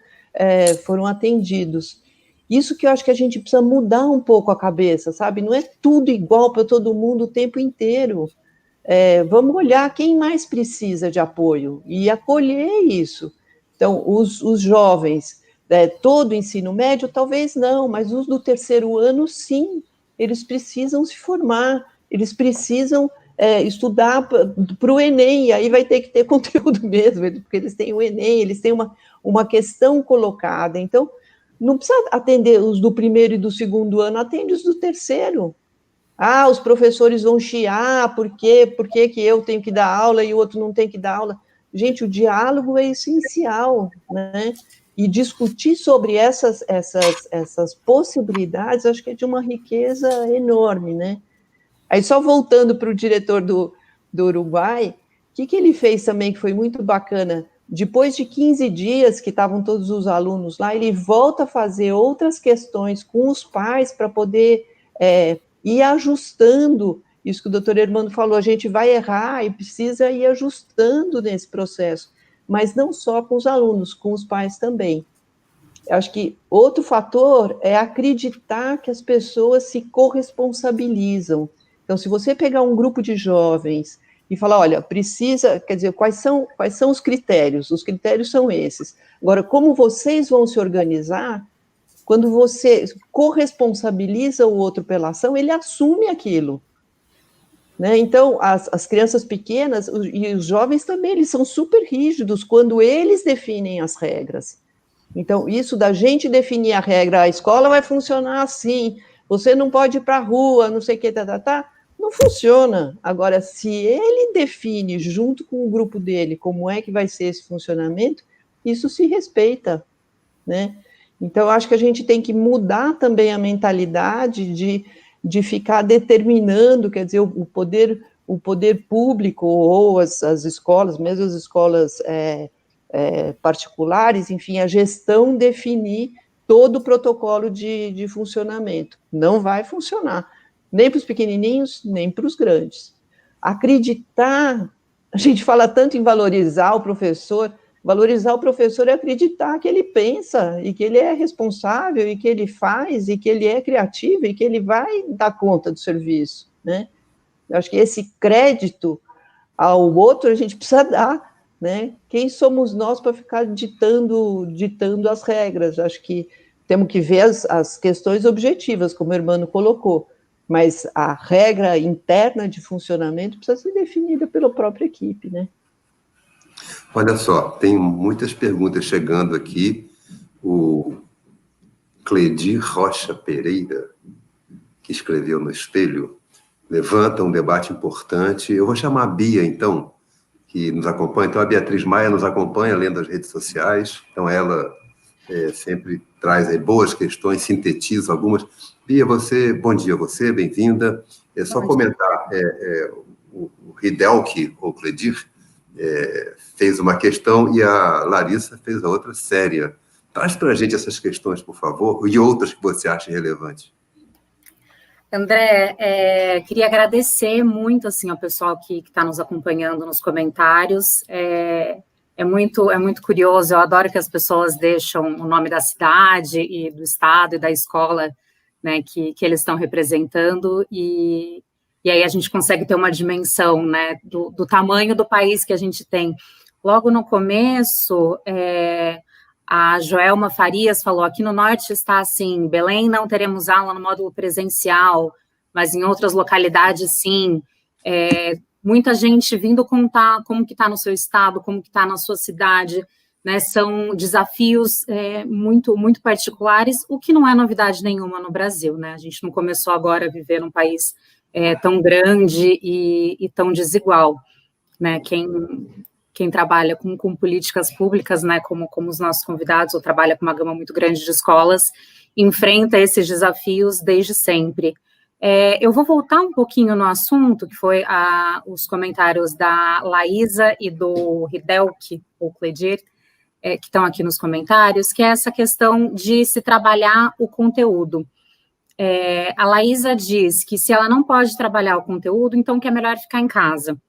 atendidos. Isso que eu acho que a gente precisa mudar um pouco a cabeça, sabe? Não é tudo igual para todo mundo o tempo inteiro. Vamos olhar quem mais precisa de apoio e acolher isso. Então, os jovens, todo o ensino médio, talvez não, mas os do terceiro ano, sim, eles precisam se formar, eles precisam estudar para o Enem, e aí vai ter que ter conteúdo mesmo, porque eles têm o Enem, eles têm uma questão colocada. Então, não precisa atender os do primeiro e do segundo ano, atende os do terceiro. Os professores vão chiar, por quê que eu tenho que dar aula e o outro não tem que dar aula? Gente, o diálogo é essencial, né? E discutir sobre essas possibilidades, acho que é de uma riqueza enorme, né? Aí, só voltando para o diretor do Uruguai, o que ele fez também, que foi muito bacana? Depois de 15 dias que estavam todos os alunos lá, ele volta a fazer outras questões com os pais para poder ir ajustando isso que o doutor Hermano falou, a gente vai errar e precisa ir ajustando nesse processo, mas não só com os alunos, com os pais também. Eu acho que outro fator é acreditar que as pessoas se corresponsabilizam. Então, se você pegar um grupo de jovens e falar, olha, precisa, quer dizer, quais são os critérios? Os critérios são esses. Agora, como vocês vão se organizar? Quando você corresponsabiliza o outro pela ação, ele assume aquilo. Né? Então, as crianças pequenas e os jovens também, eles são super rígidos quando eles definem as regras. Então, isso da gente definir a regra, a escola vai funcionar assim, você não pode ir para a rua, não sei o que, não funciona. Agora, se ele define junto com o grupo dele como é que vai ser esse funcionamento, isso se respeita, né? Então, acho que a gente tem que mudar também a mentalidade de ficar determinando, quer dizer, o poder público ou as escolas, mesmo as escolas particulares, enfim, a gestão definir todo o protocolo de funcionamento. Não vai funcionar, nem para os pequenininhos, nem para os grandes. Acreditar, a gente fala tanto em valorizar o professor é acreditar que ele pensa, e que ele é responsável, e que ele faz, e que ele é criativo, e que ele vai dar conta do serviço, né? Eu acho que esse crédito ao outro a gente precisa dar, né? Quem somos nós para ficar ditando as regras? Acho que temos que ver as questões objetivas, como o Hermano colocou, mas a regra interna de funcionamento precisa ser definida pela própria equipe, né? Olha só, tem muitas perguntas chegando aqui. O Cledir Rocha Pereira, que escreveu no Espelho, levanta um debate importante. Eu vou chamar a Bia, então, que nos acompanha. Então, a Beatriz Maia nos acompanha, lendo as redes sociais. Então, ela sempre traz aí boas questões, sintetiza algumas. Bia, bom dia a você, bem-vinda. É só comentar, o Ridelk, ou Cledir, fez uma questão e a Larissa fez a outra séria. Traz para a gente essas questões, por favor, e outras que você acha relevantes. André, queria agradecer muito assim, ao pessoal que está nos acompanhando nos comentários. É muito curioso, eu adoro que as pessoas deixam o nome da cidade e do estado e da escola, né, que eles estão representando, e aí a gente consegue ter uma dimensão, né, do tamanho do país que a gente tem. Logo no começo, a Joelma Farias falou, aqui no norte está assim, Belém não teremos aula no módulo presencial, mas em outras localidades sim. Muita gente vindo contar como que está no seu estado, como que está na sua cidade, né? São desafios muito, muito particulares, o que não é novidade nenhuma no Brasil, né? A gente não começou agora a viver num país tão grande e tão desigual, né? Quem trabalha com políticas públicas, né, como os nossos convidados, ou trabalha com uma gama muito grande de escolas, enfrenta esses desafios desde sempre. Eu vou voltar um pouquinho no assunto, que foi os comentários da Laísa e do Ridelk, ou Cledir, que estão aqui nos comentários, que é essa questão de se trabalhar o conteúdo. A Laísa diz que se ela não pode trabalhar o conteúdo, então que é melhor ficar em casa,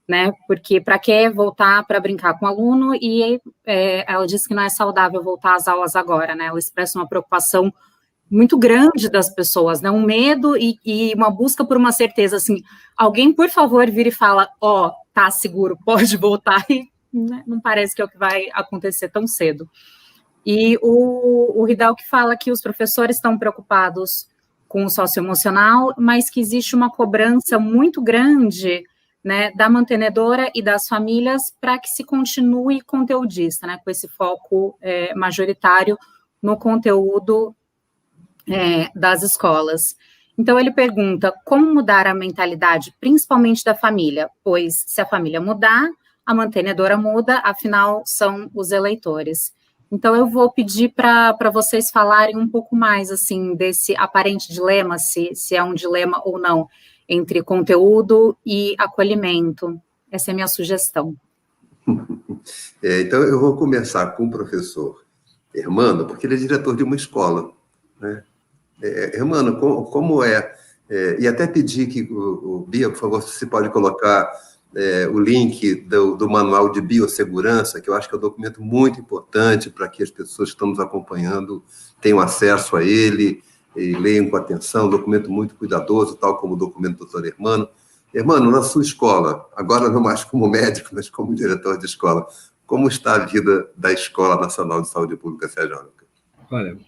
né? Porque para que voltar para brincar com o aluno, e ela disse que não é saudável voltar às aulas agora, né? Ela expressa uma preocupação muito grande das pessoas, né? Um medo e uma busca por uma certeza, assim, alguém, por favor, vira e fala, tá seguro, pode voltar, e né, não parece que é o que vai acontecer tão cedo. E o Ridelk fala que os professores estão preocupados com o socioemocional, mas que existe uma cobrança muito grande, né, da mantenedora e das famílias para que se continue conteudista, né, com esse foco majoritário no conteúdo das escolas. Então, ele pergunta como mudar a mentalidade, principalmente da família, pois se a família mudar, a mantenedora muda, afinal, são os eleitores. Então, eu vou pedir para vocês falarem um pouco mais, assim, desse aparente dilema, se é um dilema ou não, entre conteúdo e acolhimento. Essa é a minha sugestão. Então, eu vou começar com o professor Hermano, porque ele é diretor de uma escola, né? Hermano, como é? E até pedir que o Bia, por favor, você pode colocar o link do Manual de Biossegurança, que eu acho que é um documento muito importante para que as pessoas que estão nos acompanhando tenham acesso a ele e leiam com atenção, um documento muito cuidadoso, tal como o documento do doutor Hermano. Hermano, na sua escola, agora não mais como médico, mas como diretor de escola, como está a vida da Escola Nacional de Saúde Pública Sérgio Arouca? Olha,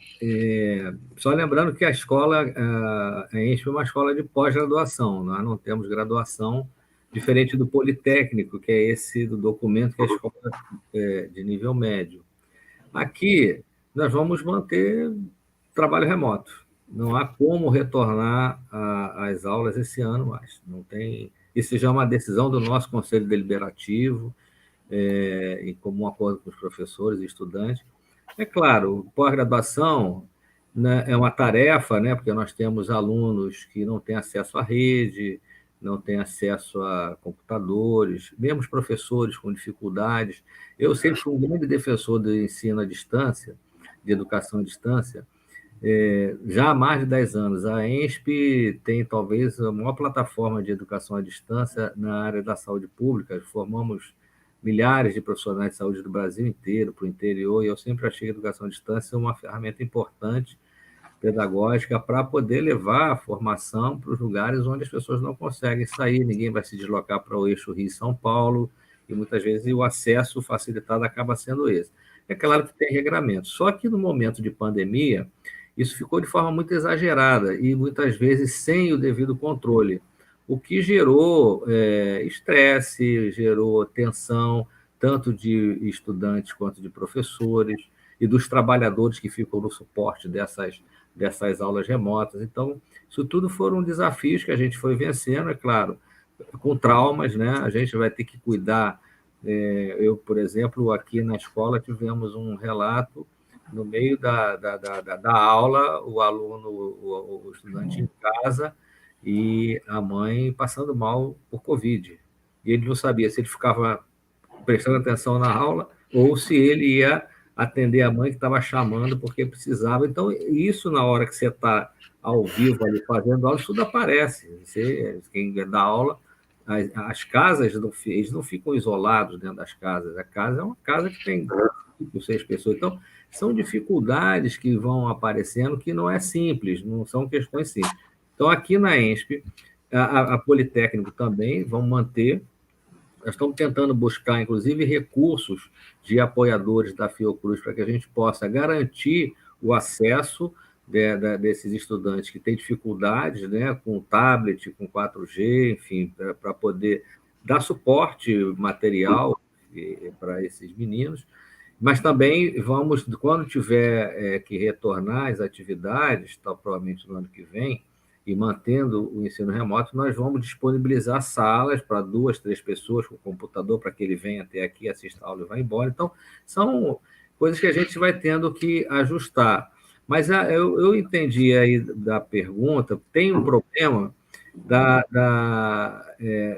só lembrando que a escola, a ENSP é uma escola de pós-graduação, nós não temos graduação, diferente do Politécnico, que é esse do documento que é a escola de nível médio. Aqui, nós vamos manter trabalho remoto. Não há como retornar às aulas esse ano mais. Não tem. Isso já é uma decisão do nosso Conselho Deliberativo, em comum acordo com os professores e estudantes. É claro, pós-graduação, né, é uma tarefa, né, porque nós temos alunos que não têm acesso à rede, não têm acesso a computadores, mesmo os professores com dificuldades. Eu sempre fui um grande defensor do ensino à distância, de educação à distância, já há mais de 10 anos. A ENSP tem talvez a maior plataforma de educação à distância na área da saúde pública, formamos milhares de profissionais de saúde do Brasil inteiro, para o interior, e eu sempre achei a educação à distância uma ferramenta importante, pedagógica, para poder levar a formação para os lugares onde as pessoas não conseguem sair, ninguém vai se deslocar para o eixo Rio-São Paulo, e muitas vezes o acesso facilitado acaba sendo esse. É claro que tem regramento, só que no momento de pandemia, isso ficou de forma muito exagerada e muitas vezes sem o devido controle, o que gerou estresse, gerou tensão, tanto de estudantes quanto de professores e dos trabalhadores que ficam no suporte dessas aulas remotas. Então, isso tudo foram desafios que a gente foi vencendo, é claro, com traumas, né? A gente vai ter que cuidar. Eu, por exemplo, aqui na escola tivemos um relato no meio da aula, o aluno, o estudante em casa e a mãe passando mal por Covid. E ele não sabia se ele ficava prestando atenção na aula ou se ele ia atender a mãe que estava chamando porque precisava. Então, isso na hora que você está ao vivo ali fazendo aula, isso tudo aparece. Quem dá aula, as casas, eles não ficam isolados dentro das casas. A casa é uma casa que tem 5, 6 pessoas. Então, são dificuldades que vão aparecendo que não é simples, não são questões simples. Então, aqui na ENSP, a Politécnico também vão manter. Nós estamos tentando buscar, inclusive, recursos de apoiadores da Fiocruz para que a gente possa garantir o acesso desses estudantes que têm dificuldades, né, com tablet, com 4G, enfim, para poder dar suporte material para esses meninos. Mas também vamos, quando tiver que retornar às atividades, provavelmente no ano que vem, e mantendo o ensino remoto, nós vamos disponibilizar salas para 2, 3 pessoas com computador para que ele venha até aqui, assista a aula e vá embora. Então, são coisas que a gente vai tendo que ajustar. Mas eu entendi aí da pergunta, tem um problema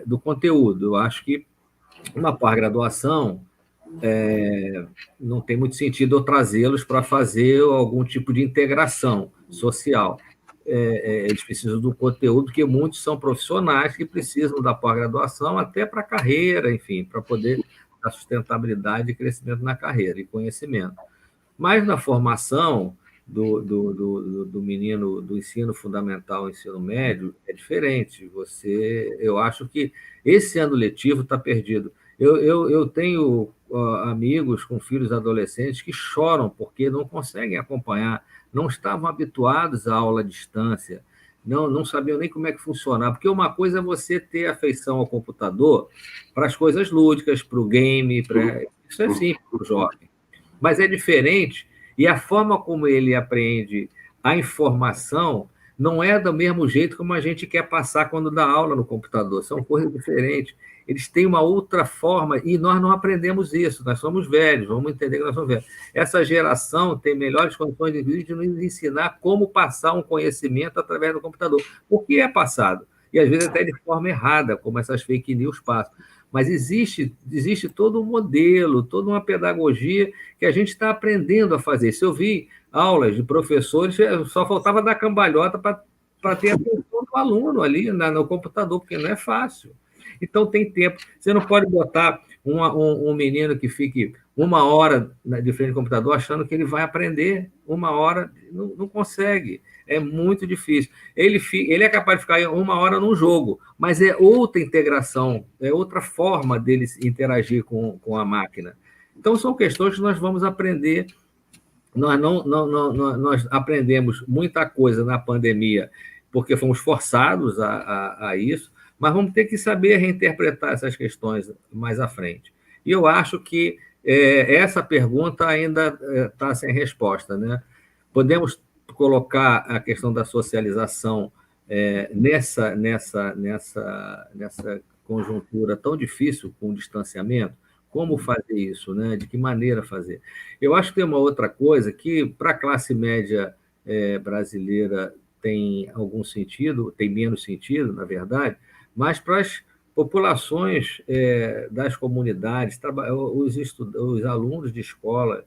do conteúdo. Eu acho que uma pós-graduação não tem muito sentido eu trazê-los para fazer algum tipo de integração social. Eles precisam do conteúdo, porque muitos são profissionais que precisam da pós-graduação até para a carreira, enfim, para poder dar sustentabilidade e crescimento na carreira e conhecimento. Mas na formação do menino do ensino fundamental, ensino médio, é diferente. Eu acho que esse ano letivo está perdido. Eu tenho amigos com filhos adolescentes que choram porque não conseguem acompanhar, não estavam habituados à aula à distância, não sabiam nem como é que funcionava, porque uma coisa é você ter afeição ao computador para as coisas lúdicas, para o game, isso é simples para o jovem, mas é diferente, e a forma como ele aprende a informação não é do mesmo jeito como a gente quer passar quando dá aula no computador, são coisas diferentes. Eles têm uma outra forma, e nós não aprendemos isso, nós somos velhos, vamos entender que nós somos velhos. Essa geração tem melhores condições de nos ensinar como passar um conhecimento através do computador, porque é passado, e às vezes até de forma errada, como essas fake news passam. Mas existe todo um modelo, toda uma pedagogia que a gente está aprendendo a fazer. Se eu vi aulas de professores, só faltava dar cambalhota para ter a atenção do aluno ali no computador, porque não é fácil. Então, tem tempo. Você não pode botar um menino que fique 1 hora de frente ao computador achando que ele vai aprender 1 hora. Não consegue. É muito difícil. Ele é capaz de ficar 1 hora num jogo, mas é outra integração, é outra forma dele interagir com a máquina. Então, são questões que nós vamos aprender. Nós aprendemos muita coisa na pandemia, porque fomos forçados a isso, mas vamos ter que saber reinterpretar essas questões mais à frente. E eu acho que essa pergunta ainda está sem resposta, né? Podemos colocar a questão da socialização nessa conjuntura tão difícil com o distanciamento? Como fazer isso, né? De que maneira fazer? Eu acho que tem uma outra coisa que, para a classe média brasileira, tem algum sentido, tem menos sentido, na verdade, mas para as populações das comunidades, os alunos de escolas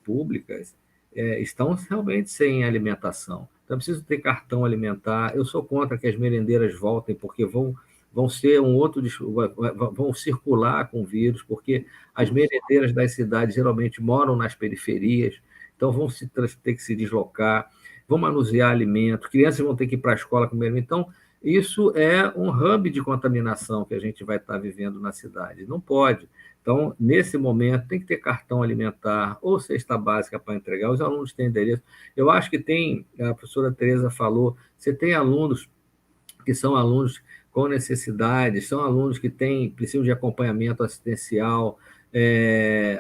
públicas estão realmente sem alimentação. Então, é preciso ter cartão alimentar. Eu sou contra que as merendeiras voltem, porque vão ser vão circular com vírus, porque as merendeiras das cidades geralmente moram nas periferias, então vão ter que se deslocar, vão manusear alimento, crianças vão ter que ir para a escola comer. Então, isso é um hub de contaminação que a gente vai estar vivendo na cidade. Não pode. Então, nesse momento, tem que ter cartão alimentar ou cesta básica para entregar. Os alunos têm endereço. Eu acho que tem, a professora Tereza falou, você tem alunos que são alunos com necessidades, são alunos que precisam de acompanhamento assistencial,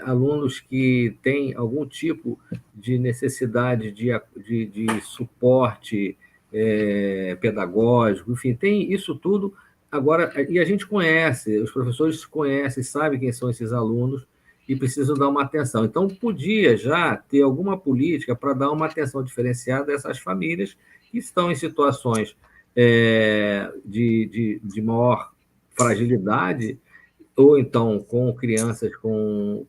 alunos que têm algum tipo de necessidade de suporte pedagógico, enfim, tem isso tudo. Agora, e a gente conhece, os professores conhecem, sabem quem são esses alunos e precisam dar uma atenção. Então, podia já ter alguma política para dar uma atenção diferenciada a essas famílias que estão em situações de maior fragilidade, ou então com crianças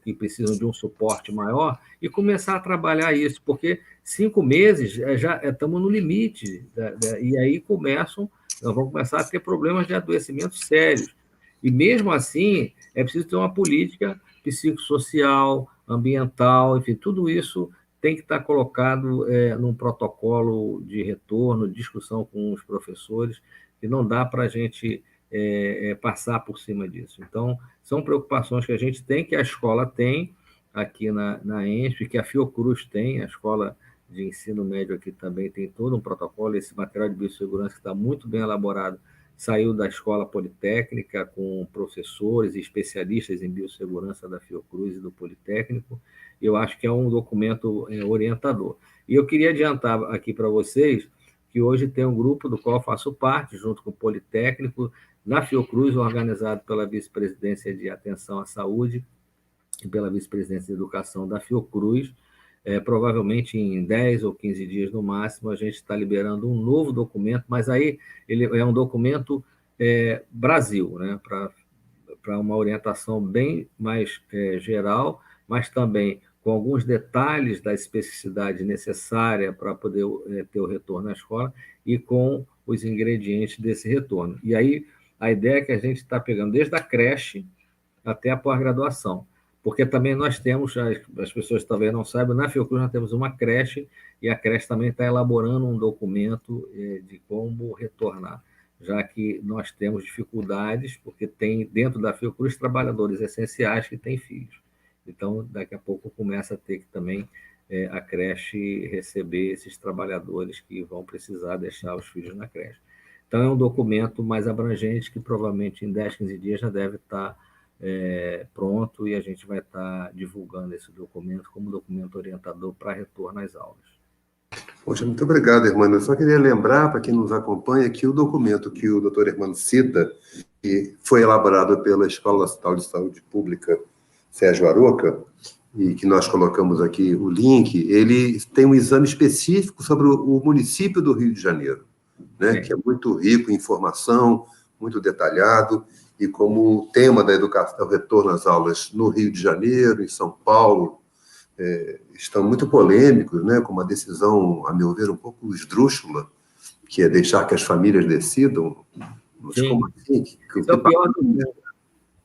que precisam de um suporte maior, e começar a trabalhar isso, porque 5 meses já estamos no limite, e aí nós vamos começar a ter problemas de adoecimentos sérios. E mesmo assim, é preciso ter uma política psicossocial, ambiental, enfim, tudo isso tem que estar colocado num protocolo de retorno, discussão com os professores, que não dá para a gente passar por cima disso. Então, são preocupações que a gente tem, que a escola tem aqui na ENSP, que a Fiocruz tem, a escola de ensino médio aqui também tem todo um protocolo. Esse material de biossegurança que está muito bem elaborado saiu da Escola Politécnica, com professores e especialistas em biossegurança da Fiocruz e do Politécnico. Eu acho que é um documento orientador. E eu queria adiantar aqui para vocês que hoje tem um grupo do qual eu faço parte, junto com o Politécnico, na Fiocruz, organizado pela Vice-Presidência de Atenção à Saúde e pela Vice-Presidência de Educação da Fiocruz. Provavelmente em 10 ou 15 dias no máximo, a gente está liberando um novo documento, mas aí ele é um documento Brasil, né, para uma orientação bem mais geral, mas também com alguns detalhes da especificidade necessária para poder ter o retorno à escola e com os ingredientes desse retorno. E aí a ideia é que a gente está pegando desde a creche até a pós-graduação, porque também nós temos, as pessoas talvez não saibam, na Fiocruz nós temos uma creche, e a creche também está elaborando um documento de como retornar, já que nós temos dificuldades, porque tem dentro da Fiocruz trabalhadores essenciais que têm filhos. Então, daqui a pouco começa a ter que também a creche receber esses trabalhadores que vão precisar deixar os filhos na creche. Então, é um documento mais abrangente que provavelmente em 10, 15 dias já deve estar pronto, e a gente vai estar divulgando esse documento como documento orientador para retorno às aulas. Poxa, muito obrigado, Hermano. Eu só queria lembrar, para quem nos acompanha, que o documento que o doutor Hermano cita, que foi elaborado pela Escola Estadual de Saúde Pública Sérgio Arouca, e que nós colocamos aqui o link, ele tem um exame específico sobre o município do Rio de Janeiro, né, que é muito rico em informação, muito detalhado, e como tema da educação, o retorno às aulas no Rio de Janeiro, em São Paulo, estão muito polêmicos, né, com uma decisão, a meu ver, um pouco esdrúxula, que é deixar que as famílias decidam. Mas como assim? É o pior do mundo.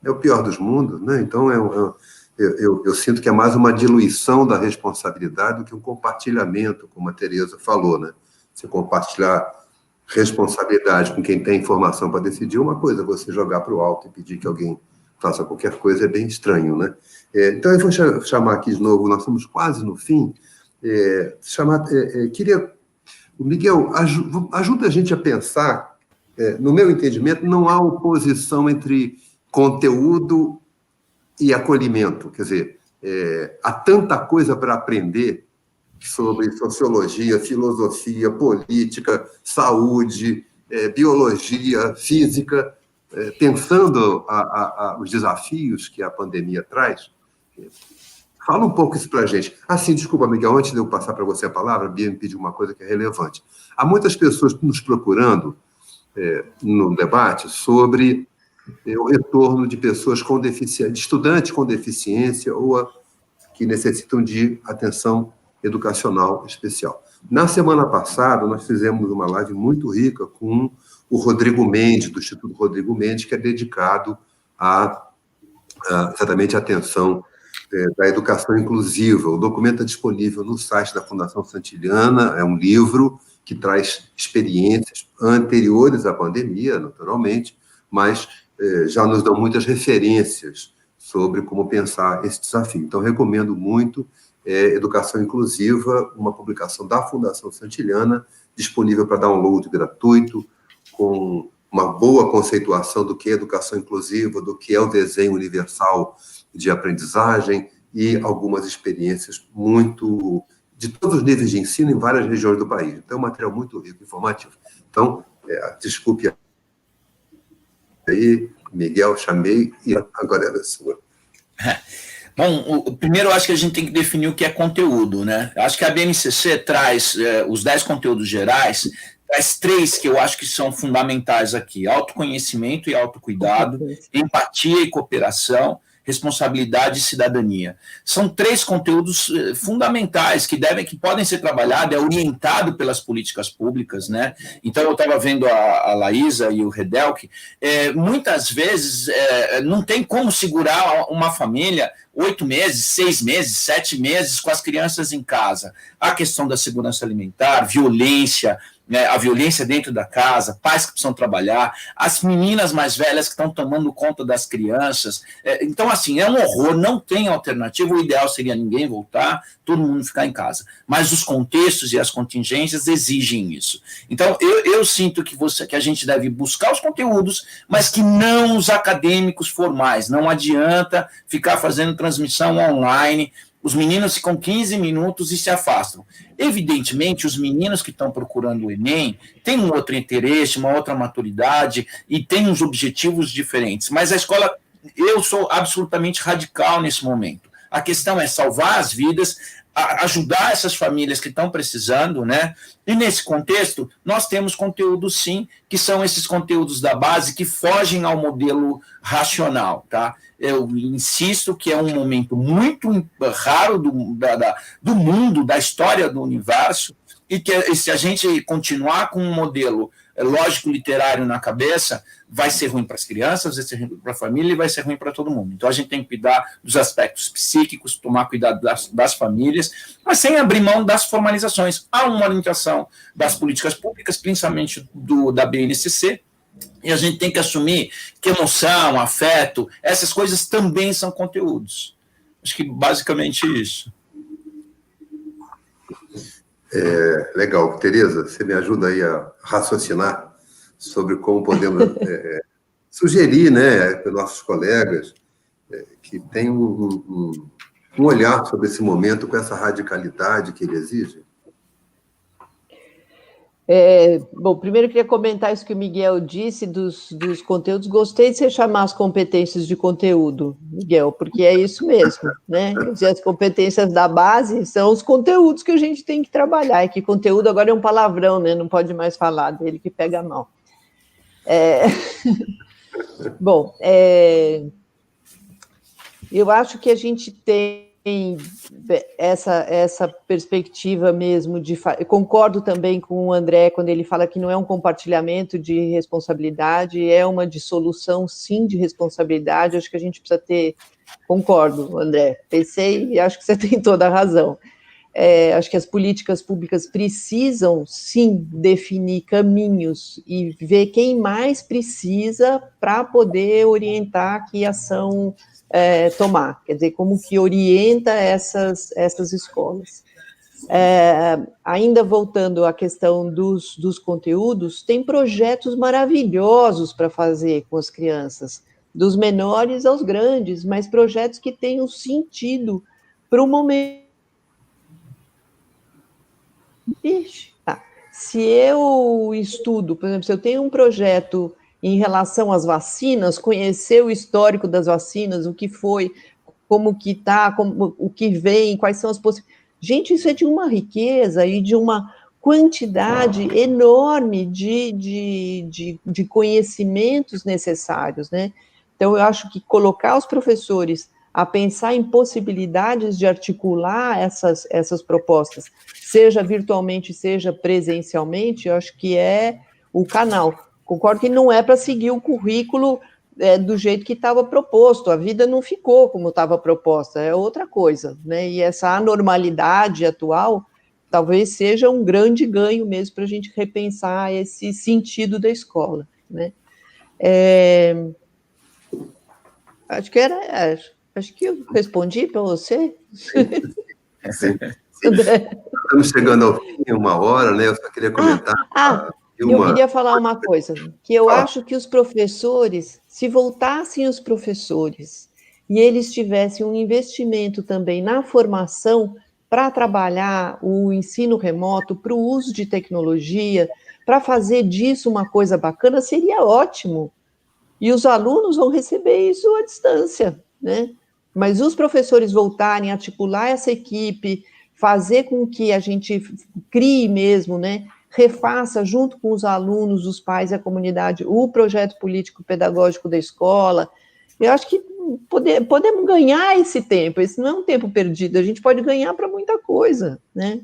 É o pior dos mundos, né? Então, eu sinto que é mais uma diluição da responsabilidade do que um compartilhamento, como a Tereza falou, né? Você compartilhar responsabilidade com quem tem informação para decidir uma coisa, você jogar para o alto e pedir que alguém faça qualquer coisa é bem estranho, né? Então, eu vou chamar aqui de novo, nós estamos quase no fim, queria... O Miguel, ajuda a gente a pensar, no meu entendimento, não há oposição entre conteúdo e acolhimento, quer dizer, há tanta coisa para aprender sobre sociologia, filosofia, política, saúde, biologia, física, pensando os desafios que a pandemia traz. Fala um pouco isso para a gente. Sim, desculpa, Miguel, antes de eu passar para você a palavra, a Bia me pediu uma coisa que é relevante. Há muitas pessoas nos procurando no debate sobre o retorno de pessoas com deficiência, de estudantes com deficiência ou que necessitam de atenção educacional especial. Na semana passada, nós fizemos uma live muito rica com o Rodrigo Mendes, do Instituto Rodrigo Mendes, que é dedicado exatamente à atenção da educação inclusiva. O documento é disponível no site da Fundação Santiliana, é um livro que traz experiências anteriores à pandemia, naturalmente, mas já nos dão muitas referências sobre como pensar esse desafio. Então, recomendo muito Educação Inclusiva, uma publicação da Fundação Santiliana, disponível para download gratuito, com uma boa conceituação do que é educação inclusiva, do que é o desenho universal de aprendizagem e algumas experiências muito de todos os níveis de ensino em várias regiões do país. Então, é um material muito rico, informativo. Então, desculpe aí, Miguel, chamei, e agora é a sua. Bom, primeiro eu acho que a gente tem que definir o que é conteúdo, né? Eu acho que a BNCC traz os 10 conteúdos gerais, traz 3 que eu acho que são fundamentais aqui: autoconhecimento e autocuidado, empatia e cooperação, responsabilidade e cidadania. São 3 conteúdos fundamentais que podem ser trabalhados, orientado pelas políticas públicas, né? Então, eu estava vendo a Laísa e o Redelk, muitas vezes não tem como segurar uma família 8 meses, 6 meses, 7 meses com as crianças em casa. A questão da segurança alimentar, violência, né, a violência dentro da casa, pais que precisam trabalhar, as meninas mais velhas que estão tomando conta das crianças. Então, assim, é um horror, não tem alternativa. O ideal seria ninguém voltar, todo mundo ficar em casa. Mas os contextos e as contingências exigem isso. Então, eu sinto que a gente deve buscar os conteúdos, mas que não os acadêmicos formais. Não adianta ficar fazendo transmissão online. Os meninos ficam 15 minutos e se afastam. Evidentemente, os meninos que estão procurando o Enem têm um outro interesse, uma outra maturidade e têm uns objetivos diferentes. Mas a escola, eu sou absolutamente radical nesse momento. A questão é salvar as vidas, ajudar essas famílias que estão precisando, né? E nesse contexto, nós temos conteúdos, sim, que são esses conteúdos da base que fogem ao modelo racional, tá? Eu insisto que é um momento muito raro do mundo, da história do universo, e que se a gente continuar com um modelo lógico-literário na cabeça, vai ser ruim para as crianças, vai ser ruim para a família e vai ser ruim para todo mundo. Então, a gente tem que cuidar dos aspectos psíquicos, tomar cuidado das famílias, mas sem abrir mão das formalizações. Há uma orientação das políticas públicas, principalmente da BNCC, e a gente tem que assumir que emoção, afeto, essas coisas também são conteúdos. Acho que basicamente isso. Legal. Tereza, você me ajuda aí a raciocinar sobre como podemos sugerir, né, para nossos colegas que tenham um olhar sobre esse momento com essa radicalidade que ele exige? Bom, primeiro eu queria comentar isso que o Miguel disse dos conteúdos. Gostei de você chamar as competências de conteúdo, Miguel, porque é isso mesmo, né? Quer dizer, as competências da base são os conteúdos que a gente tem que trabalhar, e que conteúdo agora é um palavrão, né? Não pode mais falar dele, que pega mal. Bom, eu acho que a gente tem essa perspectiva mesmo eu concordo também com o André quando ele fala que não é um compartilhamento de responsabilidade, é uma dissolução, sim, de responsabilidade. Acho que a gente precisa concordo, André, pensei e acho que você tem toda a razão. Acho que as políticas públicas precisam, sim, definir caminhos e ver quem mais precisa para poder orientar que ação tomar, quer dizer, como que orienta essas escolas. Ainda voltando à questão dos conteúdos, tem projetos maravilhosos para fazer com as crianças, dos menores aos grandes, mas projetos que tenham sentido para o momento. Se eu estudo, por exemplo, se eu tenho um projeto em relação às vacinas, conhecer o histórico das vacinas, o que foi, como que está, o que vem, quais são as possibilidades. Gente, isso é de uma riqueza e de uma quantidade enorme de conhecimentos necessários, né? Então, eu acho que colocar os professores a pensar em possibilidades de articular essas propostas, seja virtualmente, seja presencialmente, eu acho que é o canal. Concordo que não é para seguir o currículo do jeito que estava proposto, a vida não ficou como estava proposta, é outra coisa, né? E essa anormalidade atual talvez seja um grande ganho mesmo para a gente repensar esse sentido da escola, né? Acho que eu respondi para você. Sim. Estamos chegando ao fim, 1 hora, né? Eu só queria comentar. Eu queria falar uma coisa, que eu acho que os professores, se voltassem os professores e eles tivessem um investimento também na formação para trabalhar o ensino remoto, para o uso de tecnologia, para fazer disso uma coisa bacana, seria ótimo. E os alunos vão receber isso à distância, né? Mas os professores voltarem a articular essa equipe, fazer com que a gente crie mesmo, né? Refaça junto com os alunos, os pais e a comunidade o projeto político-pedagógico da escola. Eu acho que podemos ganhar esse tempo, esse não é um tempo perdido, a gente pode ganhar para muita coisa, né?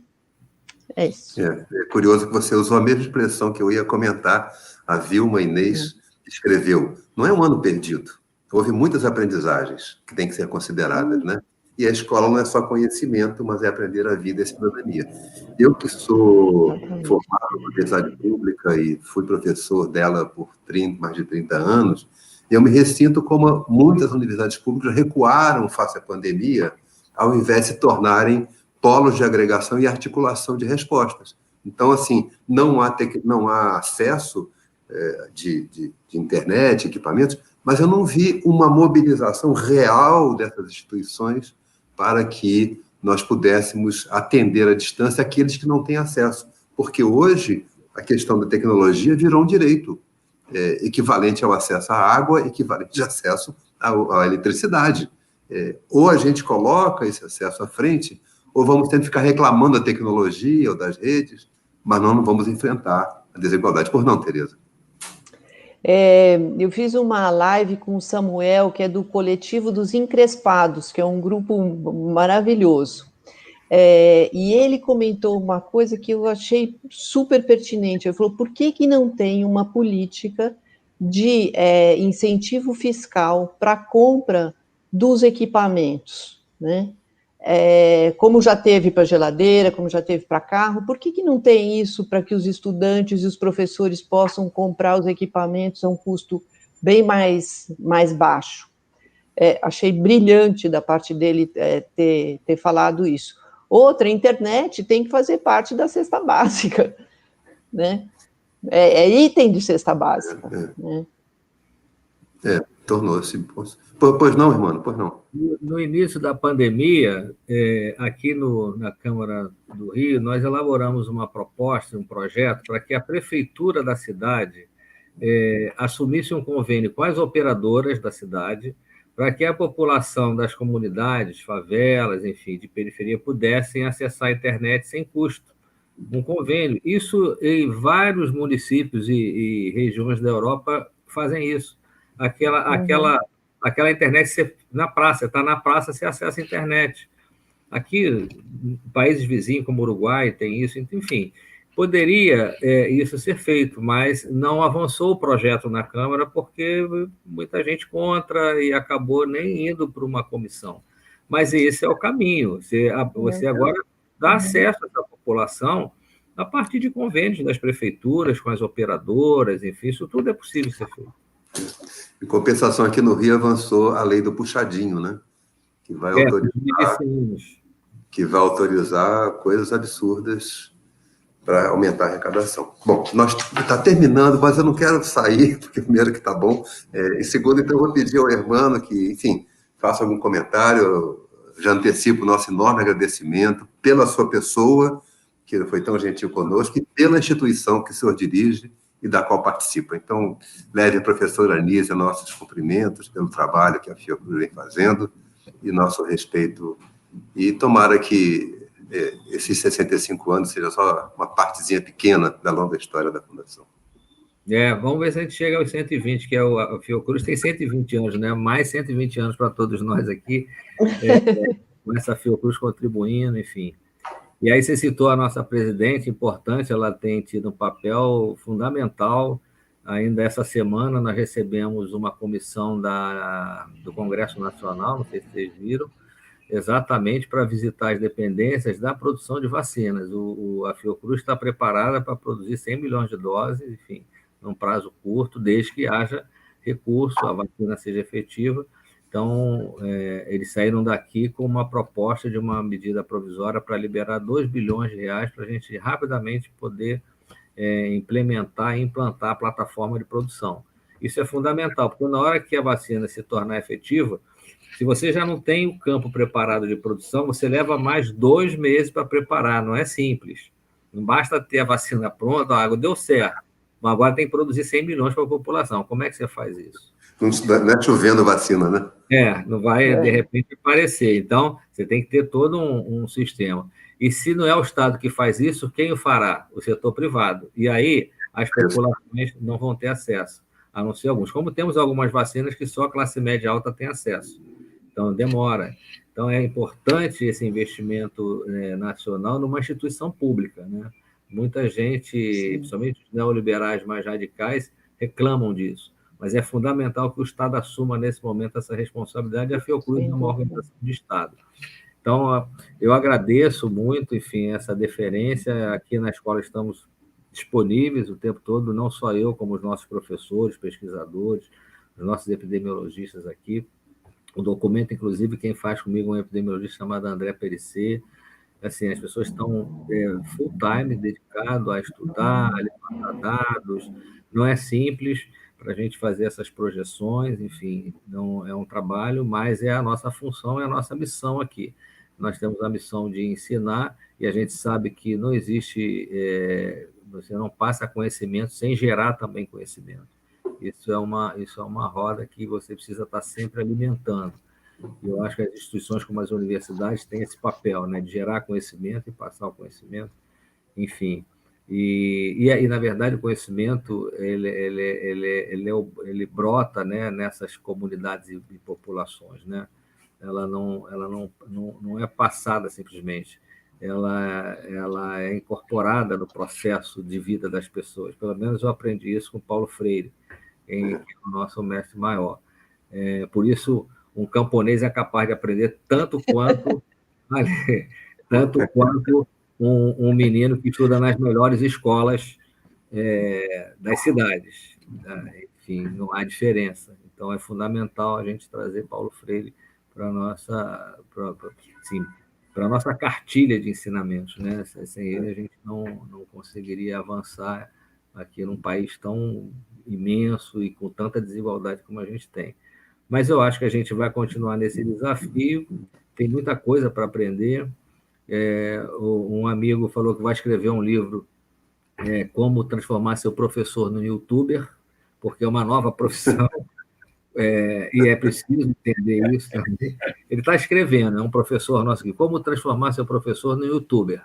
É isso. É curioso que você usou a mesma expressão que eu ia comentar, a Vilma Inês escreveu, não é um ano perdido, houve muitas aprendizagens que têm que ser consideradas, né? E a escola não é só conhecimento, mas é aprender a vida e a cidadania. Eu que sou formado em universidade pública e fui professor dela por mais de 30 anos, eu me ressinto como muitas universidades públicas recuaram face à pandemia, ao invés de se tornarem polos de agregação e articulação de respostas. Então, assim, não há acesso de internet, equipamentos, mas eu não vi uma mobilização real dessas instituições para que nós pudéssemos atender à distância aqueles que não têm acesso. Porque hoje a questão da tecnologia virou um direito equivalente ao acesso à água, equivalente ao acesso à eletricidade. Ou a gente coloca esse acesso à frente, ou vamos ter que ficar reclamando da tecnologia ou das redes, mas não vamos enfrentar a desigualdade. Por não, Tereza? Eu fiz uma live com o Samuel, que é do Coletivo dos Encrespados, que é um grupo maravilhoso. E ele comentou uma coisa que eu achei super pertinente. Ele falou, por que não tem uma política de incentivo fiscal para a compra dos equipamentos, né? Como já teve para geladeira, como já teve para carro, por que não tem isso para que os estudantes e os professores possam comprar os equipamentos a um custo bem mais baixo? Achei brilhante da parte dele ter falado isso. Outra, a internet tem que fazer parte da cesta básica, né? É item de cesta básica. Né? Tornou-se... Pois não, irmão, pois não. No início da pandemia, aqui na Câmara do Rio, nós elaboramos uma proposta, um projeto, para que a prefeitura da cidade assumisse um convênio com as operadoras da cidade, para que a população das comunidades, favelas, enfim, de periferia, pudessem acessar a internet sem custo. Um convênio. Isso em vários municípios e regiões da Europa fazem isso. Aquela internet na praça, está na praça, você acessa a internet. Aqui, países vizinhos como o Uruguai tem isso, enfim, poderia isso ser feito, mas não avançou o projeto na Câmara porque muita gente contra e acabou nem indo para uma comissão. Mas esse é o caminho, você agora dá acesso a essa população a partir de convênios das prefeituras, com as operadoras, enfim, isso tudo é possível ser feito. Em compensação, aqui no Rio avançou a lei do puxadinho, né? Que vai autorizar coisas absurdas para aumentar a arrecadação. Bom, nós está terminando, mas eu não quero sair, porque primeiro que está bom, e segundo, então eu vou pedir ao Hermano que, enfim, faça algum comentário, já antecipo o nosso enorme agradecimento pela sua pessoa, que foi tão gentil conosco, e pela instituição que o senhor dirige e da qual participa. Então, leve a professora Anísia nossos cumprimentos pelo trabalho que a Fiocruz vem fazendo e nosso respeito. E tomara que esses 65 anos seja só uma partezinha pequena da longa história da Fundação. Vamos ver se a gente chega aos 120, que a Fiocruz tem 120 anos, né? Mais 120 anos para todos nós aqui, com essa Fiocruz contribuindo, enfim. E aí você citou a nossa presidente, importante, ela tem tido um papel fundamental ainda essa semana nós recebemos uma comissão do Congresso Nacional, não sei se vocês viram, exatamente para visitar as dependências da produção de vacinas. A Fiocruz está preparada para produzir 100 milhões de doses, enfim, num prazo curto, desde que haja recurso, a vacina seja efetiva. Então, eles saíram daqui com uma proposta de uma medida provisória para liberar 2 bilhões de reais para a gente rapidamente poder implementar e implantar a plataforma de produção. Isso é fundamental, porque na hora que a vacina se tornar efetiva, se você já não tem o campo preparado de produção, você leva mais 2 meses para preparar, não é simples. Não basta ter a vacina pronta, a água deu certo, mas agora tem que produzir 100 milhões para a população. Como é que você faz isso? Não é chovendo vacina, né? Não vai, de repente, aparecer. Então, você tem que ter todo um sistema. E se não é o Estado que faz isso, quem o fará? O setor privado. E aí, as populações não vão ter acesso, a não ser alguns. Como temos algumas vacinas que só a classe média alta tem acesso. Então, demora. Então, é importante esse investimento nacional numa instituição pública, né? Muita gente, principalmente os neoliberais mais radicais, reclamam disso. Mas é fundamental que o Estado assuma, nesse momento, essa responsabilidade, e a Fiocruz é uma organização de Estado. Então, eu agradeço muito, enfim, essa deferência. Aqui na escola estamos disponíveis o tempo todo, não só eu, como os nossos professores, pesquisadores, os nossos epidemiologistas aqui. O documento, inclusive, quem faz comigo é um epidemiologista chamado André Perissé. Assim, as pessoas estão full-time, dedicado a estudar, a levantar dados. Não é simples para a gente fazer essas projeções, enfim, não é um trabalho, mas é a nossa função, é a nossa missão aqui. Nós temos a missão de ensinar, e a gente sabe que não existe, você não passa conhecimento sem gerar também conhecimento. Isso é uma roda que você precisa estar sempre alimentando. E eu acho que as instituições como as universidades têm esse papel, né, de gerar conhecimento e passar o conhecimento, enfim. E na verdade, o conhecimento ele brota, né, nessas comunidades e populações, né? Ela não é passada simplesmente, ela é incorporada no processo de vida das pessoas. Pelo menos eu aprendi isso com Paulo Freire, que é o nosso mestre maior. Por isso, um camponês é capaz de aprender tanto quanto um menino que estuda nas melhores escolas das cidades. Enfim, não há diferença. Então, é fundamental a gente trazer Paulo Freire para a nossa cartilha de ensinamentos, né? Sem ele, a gente não conseguiria avançar aqui num país tão imenso e com tanta desigualdade como a gente tem. Mas eu acho que a gente vai continuar nesse desafio, tem muita coisa para aprender. Um amigo falou que vai escrever um livro, como transformar seu professor no youtuber, porque é uma nova profissão, e é preciso entender isso também. Ele está escrevendo, é um professor nosso aqui, como transformar seu professor no youtuber,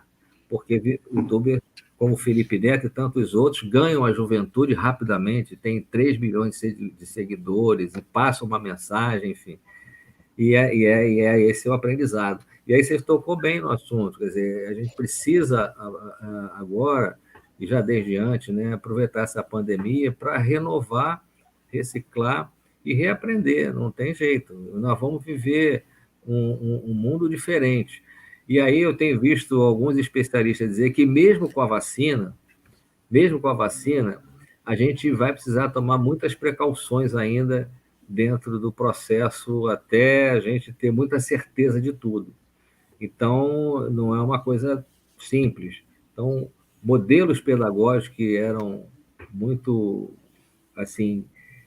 porque youtuber, como o Felipe Neto e tantos outros, ganham a juventude rapidamente, tem 3 milhões de seguidores, e passam uma mensagem, enfim. E é esse o aprendizado. E aí você tocou bem no assunto, quer dizer, a gente precisa agora, e já desde antes, né, aproveitar essa pandemia para renovar, reciclar e reaprender, não tem jeito. Nós vamos viver um mundo diferente. E aí eu tenho visto alguns especialistas dizer que mesmo com a vacina, a gente vai precisar tomar muitas precauções ainda dentro do processo até a gente ter muita certeza de tudo. Então, não é uma coisa simples. Então, modelos pedagógicos que eram muito, assim,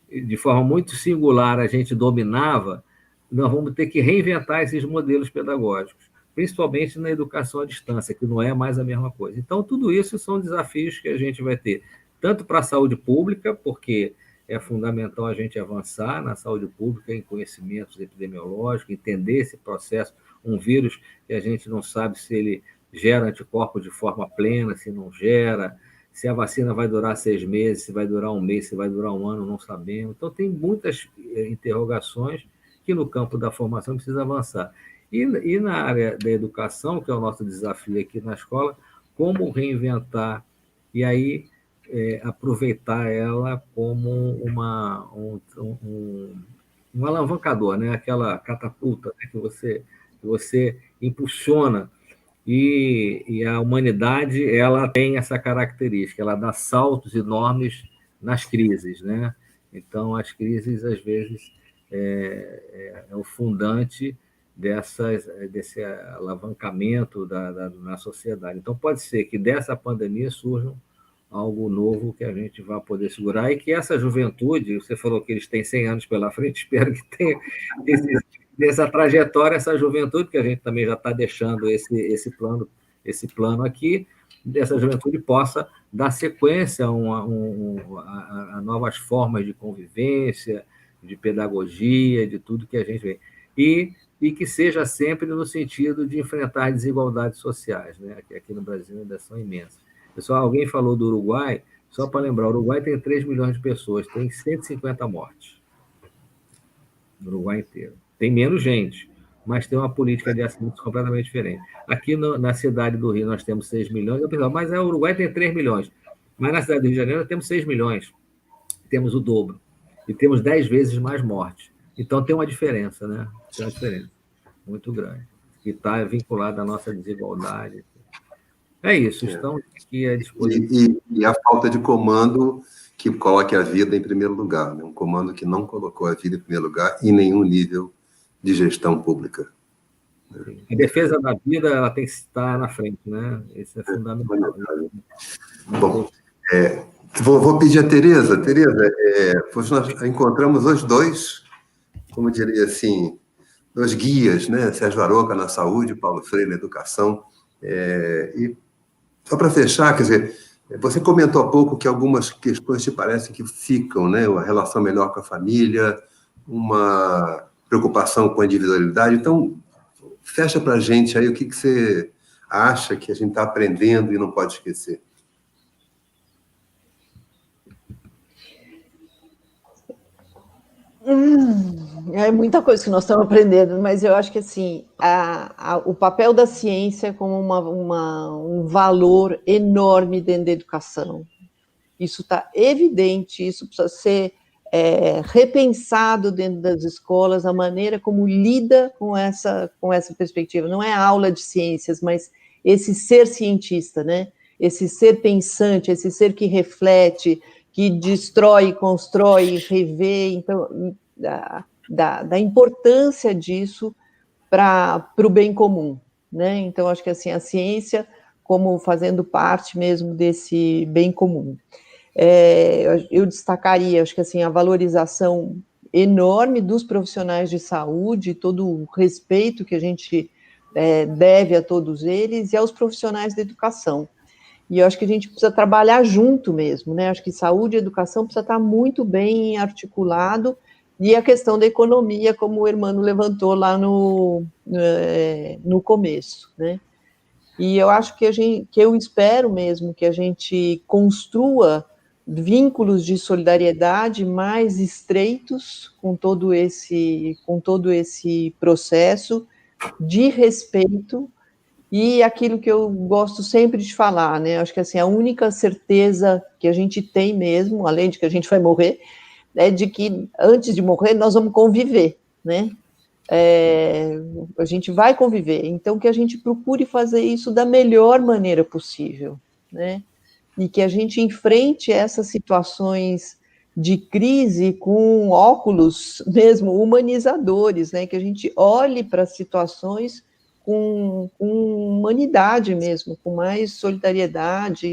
de forma muito singular, a gente dominava, nós vamos ter que reinventar esses modelos pedagógicos, principalmente na educação à distância, que não é mais a mesma coisa. Então, tudo isso são desafios que a gente vai ter, tanto para a saúde pública, porque é fundamental a gente avançar na saúde pública, em conhecimentos epidemiológicos, entender esse processo, um vírus que a gente não sabe se ele gera anticorpos de forma plena, se não gera, se a vacina vai durar 6 meses, se vai durar 1 mês, se vai durar 1 ano, não sabemos. Então, tem muitas interrogações que no campo da formação precisa avançar. E na área da educação, que é o nosso desafio aqui na escola, como reinventar. E aí aproveitar ela como um alavancador, né? Aquela catapulta, né? que você impulsiona. E a humanidade, ela tem essa característica, ela dá saltos enormes nas crises, né? Então, as crises, às vezes, é o fundante desse alavancamento na sociedade. Então, pode ser que dessa pandemia surja algo novo que a gente vai poder segurar e que essa juventude, você falou que eles têm 100 anos pela frente, espero que tenha nessa trajetória, essa juventude, que a gente também já está deixando esse plano aqui, dessa juventude possa dar sequência a novas formas de convivência, de pedagogia, de tudo que a gente vê. E que seja sempre no sentido de enfrentar desigualdades sociais, né? Que aqui no Brasil ainda são imensas. Pessoal, alguém falou do Uruguai, só para lembrar, o Uruguai tem 3 milhões de pessoas, tem 150 mortes no Uruguai inteiro. Tem menos gente, mas tem uma política de assuntos completamente diferente. Aqui na cidade do Rio nós temos 6 milhões, eu pensava, mas o Uruguai tem 3 milhões, mas na cidade do Rio de Janeiro nós temos 6 milhões, temos o dobro, e temos 10 vezes mais mortes. Então tem uma diferença, né? Tem uma diferença muito grande, que está vinculada à nossa desigualdade. É isso, estão aqui à disposição. E a falta de comando que coloque a vida em primeiro lugar, né? Um comando que não colocou a vida em primeiro lugar em nenhum nível de gestão pública. A defesa da vida, ela tem que estar na frente, né? Isso é fundamental. Bom, vou pedir a Tereza. Tereza, nós encontramos os dois, como diria assim, dois guias, né? Sérgio Arouca na saúde, Paulo Freire na educação. E só para fechar, quer dizer, você comentou há pouco que algumas questões te parecem que ficam, né? Uma relação melhor com a família, uma preocupação com a individualidade. Então, fecha para a gente aí o que você acha que a gente está aprendendo e não pode esquecer. É muita coisa que nós estamos aprendendo, mas eu acho que assim, o papel da ciência como um valor enorme dentro da educação. Isso está evidente, isso precisa ser repensado dentro das escolas, a maneira como lida com essa perspectiva. Não é aula de ciências, mas esse ser cientista, né? Esse ser pensante, esse ser que reflete, que destrói, constrói, revê. Então, da importância disso para o bem comum, né? Então, acho que assim, a ciência como fazendo parte mesmo desse bem comum. Eu destacaria, acho que assim, a valorização enorme dos profissionais de saúde, todo o respeito que a gente deve a todos eles e aos profissionais da educação. E eu acho que a gente precisa trabalhar junto mesmo, né? Acho que saúde e educação precisa estar muito bem articulado, e a questão da economia, como o Hermano levantou lá no começo, né? E eu acho que eu espero mesmo que a gente construa vínculos de solidariedade mais estreitos com todo esse processo de respeito. E aquilo que eu gosto sempre de falar, né? Acho que assim, a única certeza que a gente tem mesmo, além de que a gente vai morrer, é de que antes de morrer nós vamos conviver, né? A gente vai conviver, então que a gente procure fazer isso da melhor maneira possível, né? E que a gente enfrente essas situações de crise com óculos mesmo humanizadores, né? Que a gente olhe para as situações com humanidade mesmo, com mais solidariedade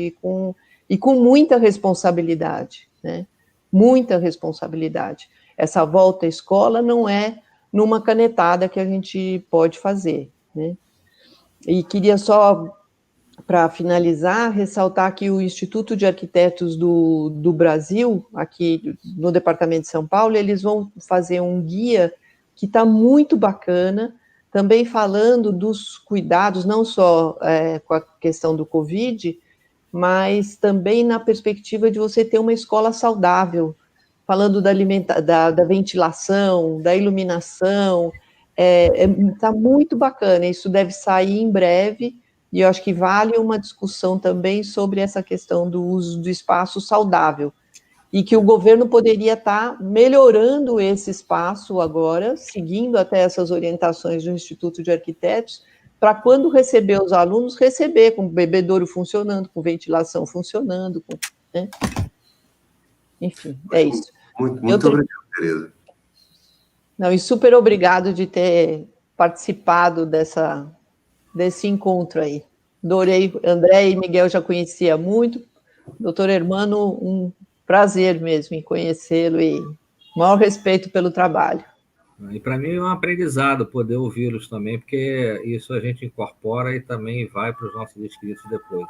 e com muita responsabilidade, né? Muita responsabilidade. Essa volta à escola não é numa canetada que a gente pode fazer, né? E queria só, para finalizar, ressaltar que o Instituto de Arquitetos do Brasil, aqui no Departamento de São Paulo, eles vão fazer um guia que está muito bacana, também falando dos cuidados, não só com a questão do Covid, mas também na perspectiva de você ter uma escola saudável, falando da ventilação, da iluminação, está muito bacana, isso deve sair em breve, E eu acho que vale uma discussão também sobre essa questão do uso do espaço saudável, e que o governo poderia estar melhorando esse espaço agora, seguindo até essas orientações do Instituto de Arquitetos, para quando receber os alunos, receber com o bebedouro funcionando, com ventilação funcionando, né? Enfim, é isso. Muito obrigado, Tereza. Não, e super obrigado de ter participado desse encontro aí. Adorei, André e Miguel já conhecia muito, doutor Hermano, um prazer mesmo em conhecê-lo e maior respeito pelo trabalho. E para mim é um aprendizado poder ouvi-los também, porque isso a gente incorpora e também vai para os nossos inscritos depois.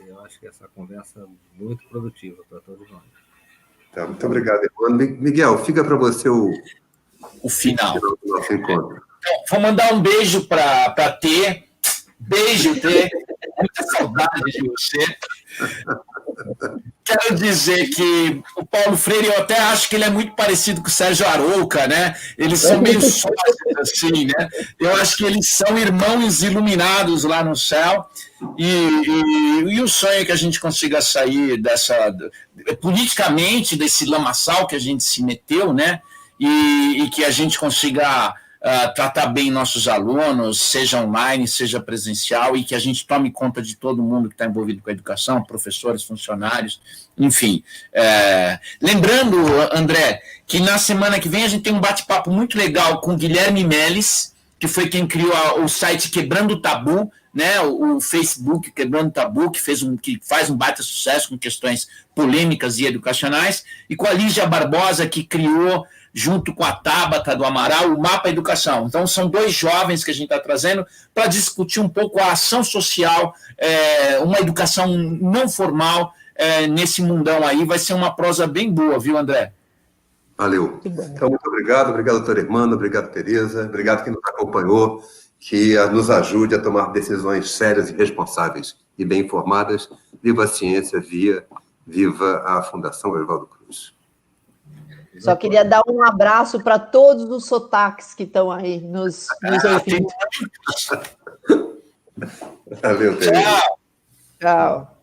Eu acho que essa conversa é muito produtiva para todos nós. Tá, muito obrigado, Hermano. Miguel, fica para você o final do nosso encontro. Então, vou mandar um beijo para T. Beijo, T. Muita saudade de você. Quero dizer que o Paulo Freire, eu até acho que ele é muito parecido com o Sérgio Arouca, né? Eles são meio sócios, assim, né? Eu acho que eles são irmãos iluminados lá no céu. E o sonho é que a gente consiga sair politicamente, desse lamaçal que a gente se meteu, né? E que a gente consiga tratar bem nossos alunos, seja online, seja presencial, e que a gente tome conta de todo mundo que está envolvido com a educação, professores, funcionários, enfim. Lembrando, André, que na semana que vem a gente tem um bate-papo muito legal com o Guilherme Meles, que foi quem criou o site Quebrando o Tabu, né, o Facebook Quebrando o Tabu, que faz um baita sucesso com questões polêmicas e educacionais, e com a Lígia Barbosa, que criou, junto com a Tabata do Amaral, o Mapa Educação. Então, são dois jovens que a gente está trazendo para discutir um pouco a ação social, uma educação não formal nesse mundão aí. Vai ser uma prosa bem boa, viu, André? Valeu. Então, muito obrigado, doutor Hermano, obrigado, Tereza, obrigado quem nos acompanhou, que nos ajude a tomar decisões sérias e responsáveis e bem informadas. Viva a ciência, viva a Fundação Evaldo Cruz. Só queria dar um abraço para todos os sotaques que estão aí nos ouvindo. Valeu, Tereza. Tchau.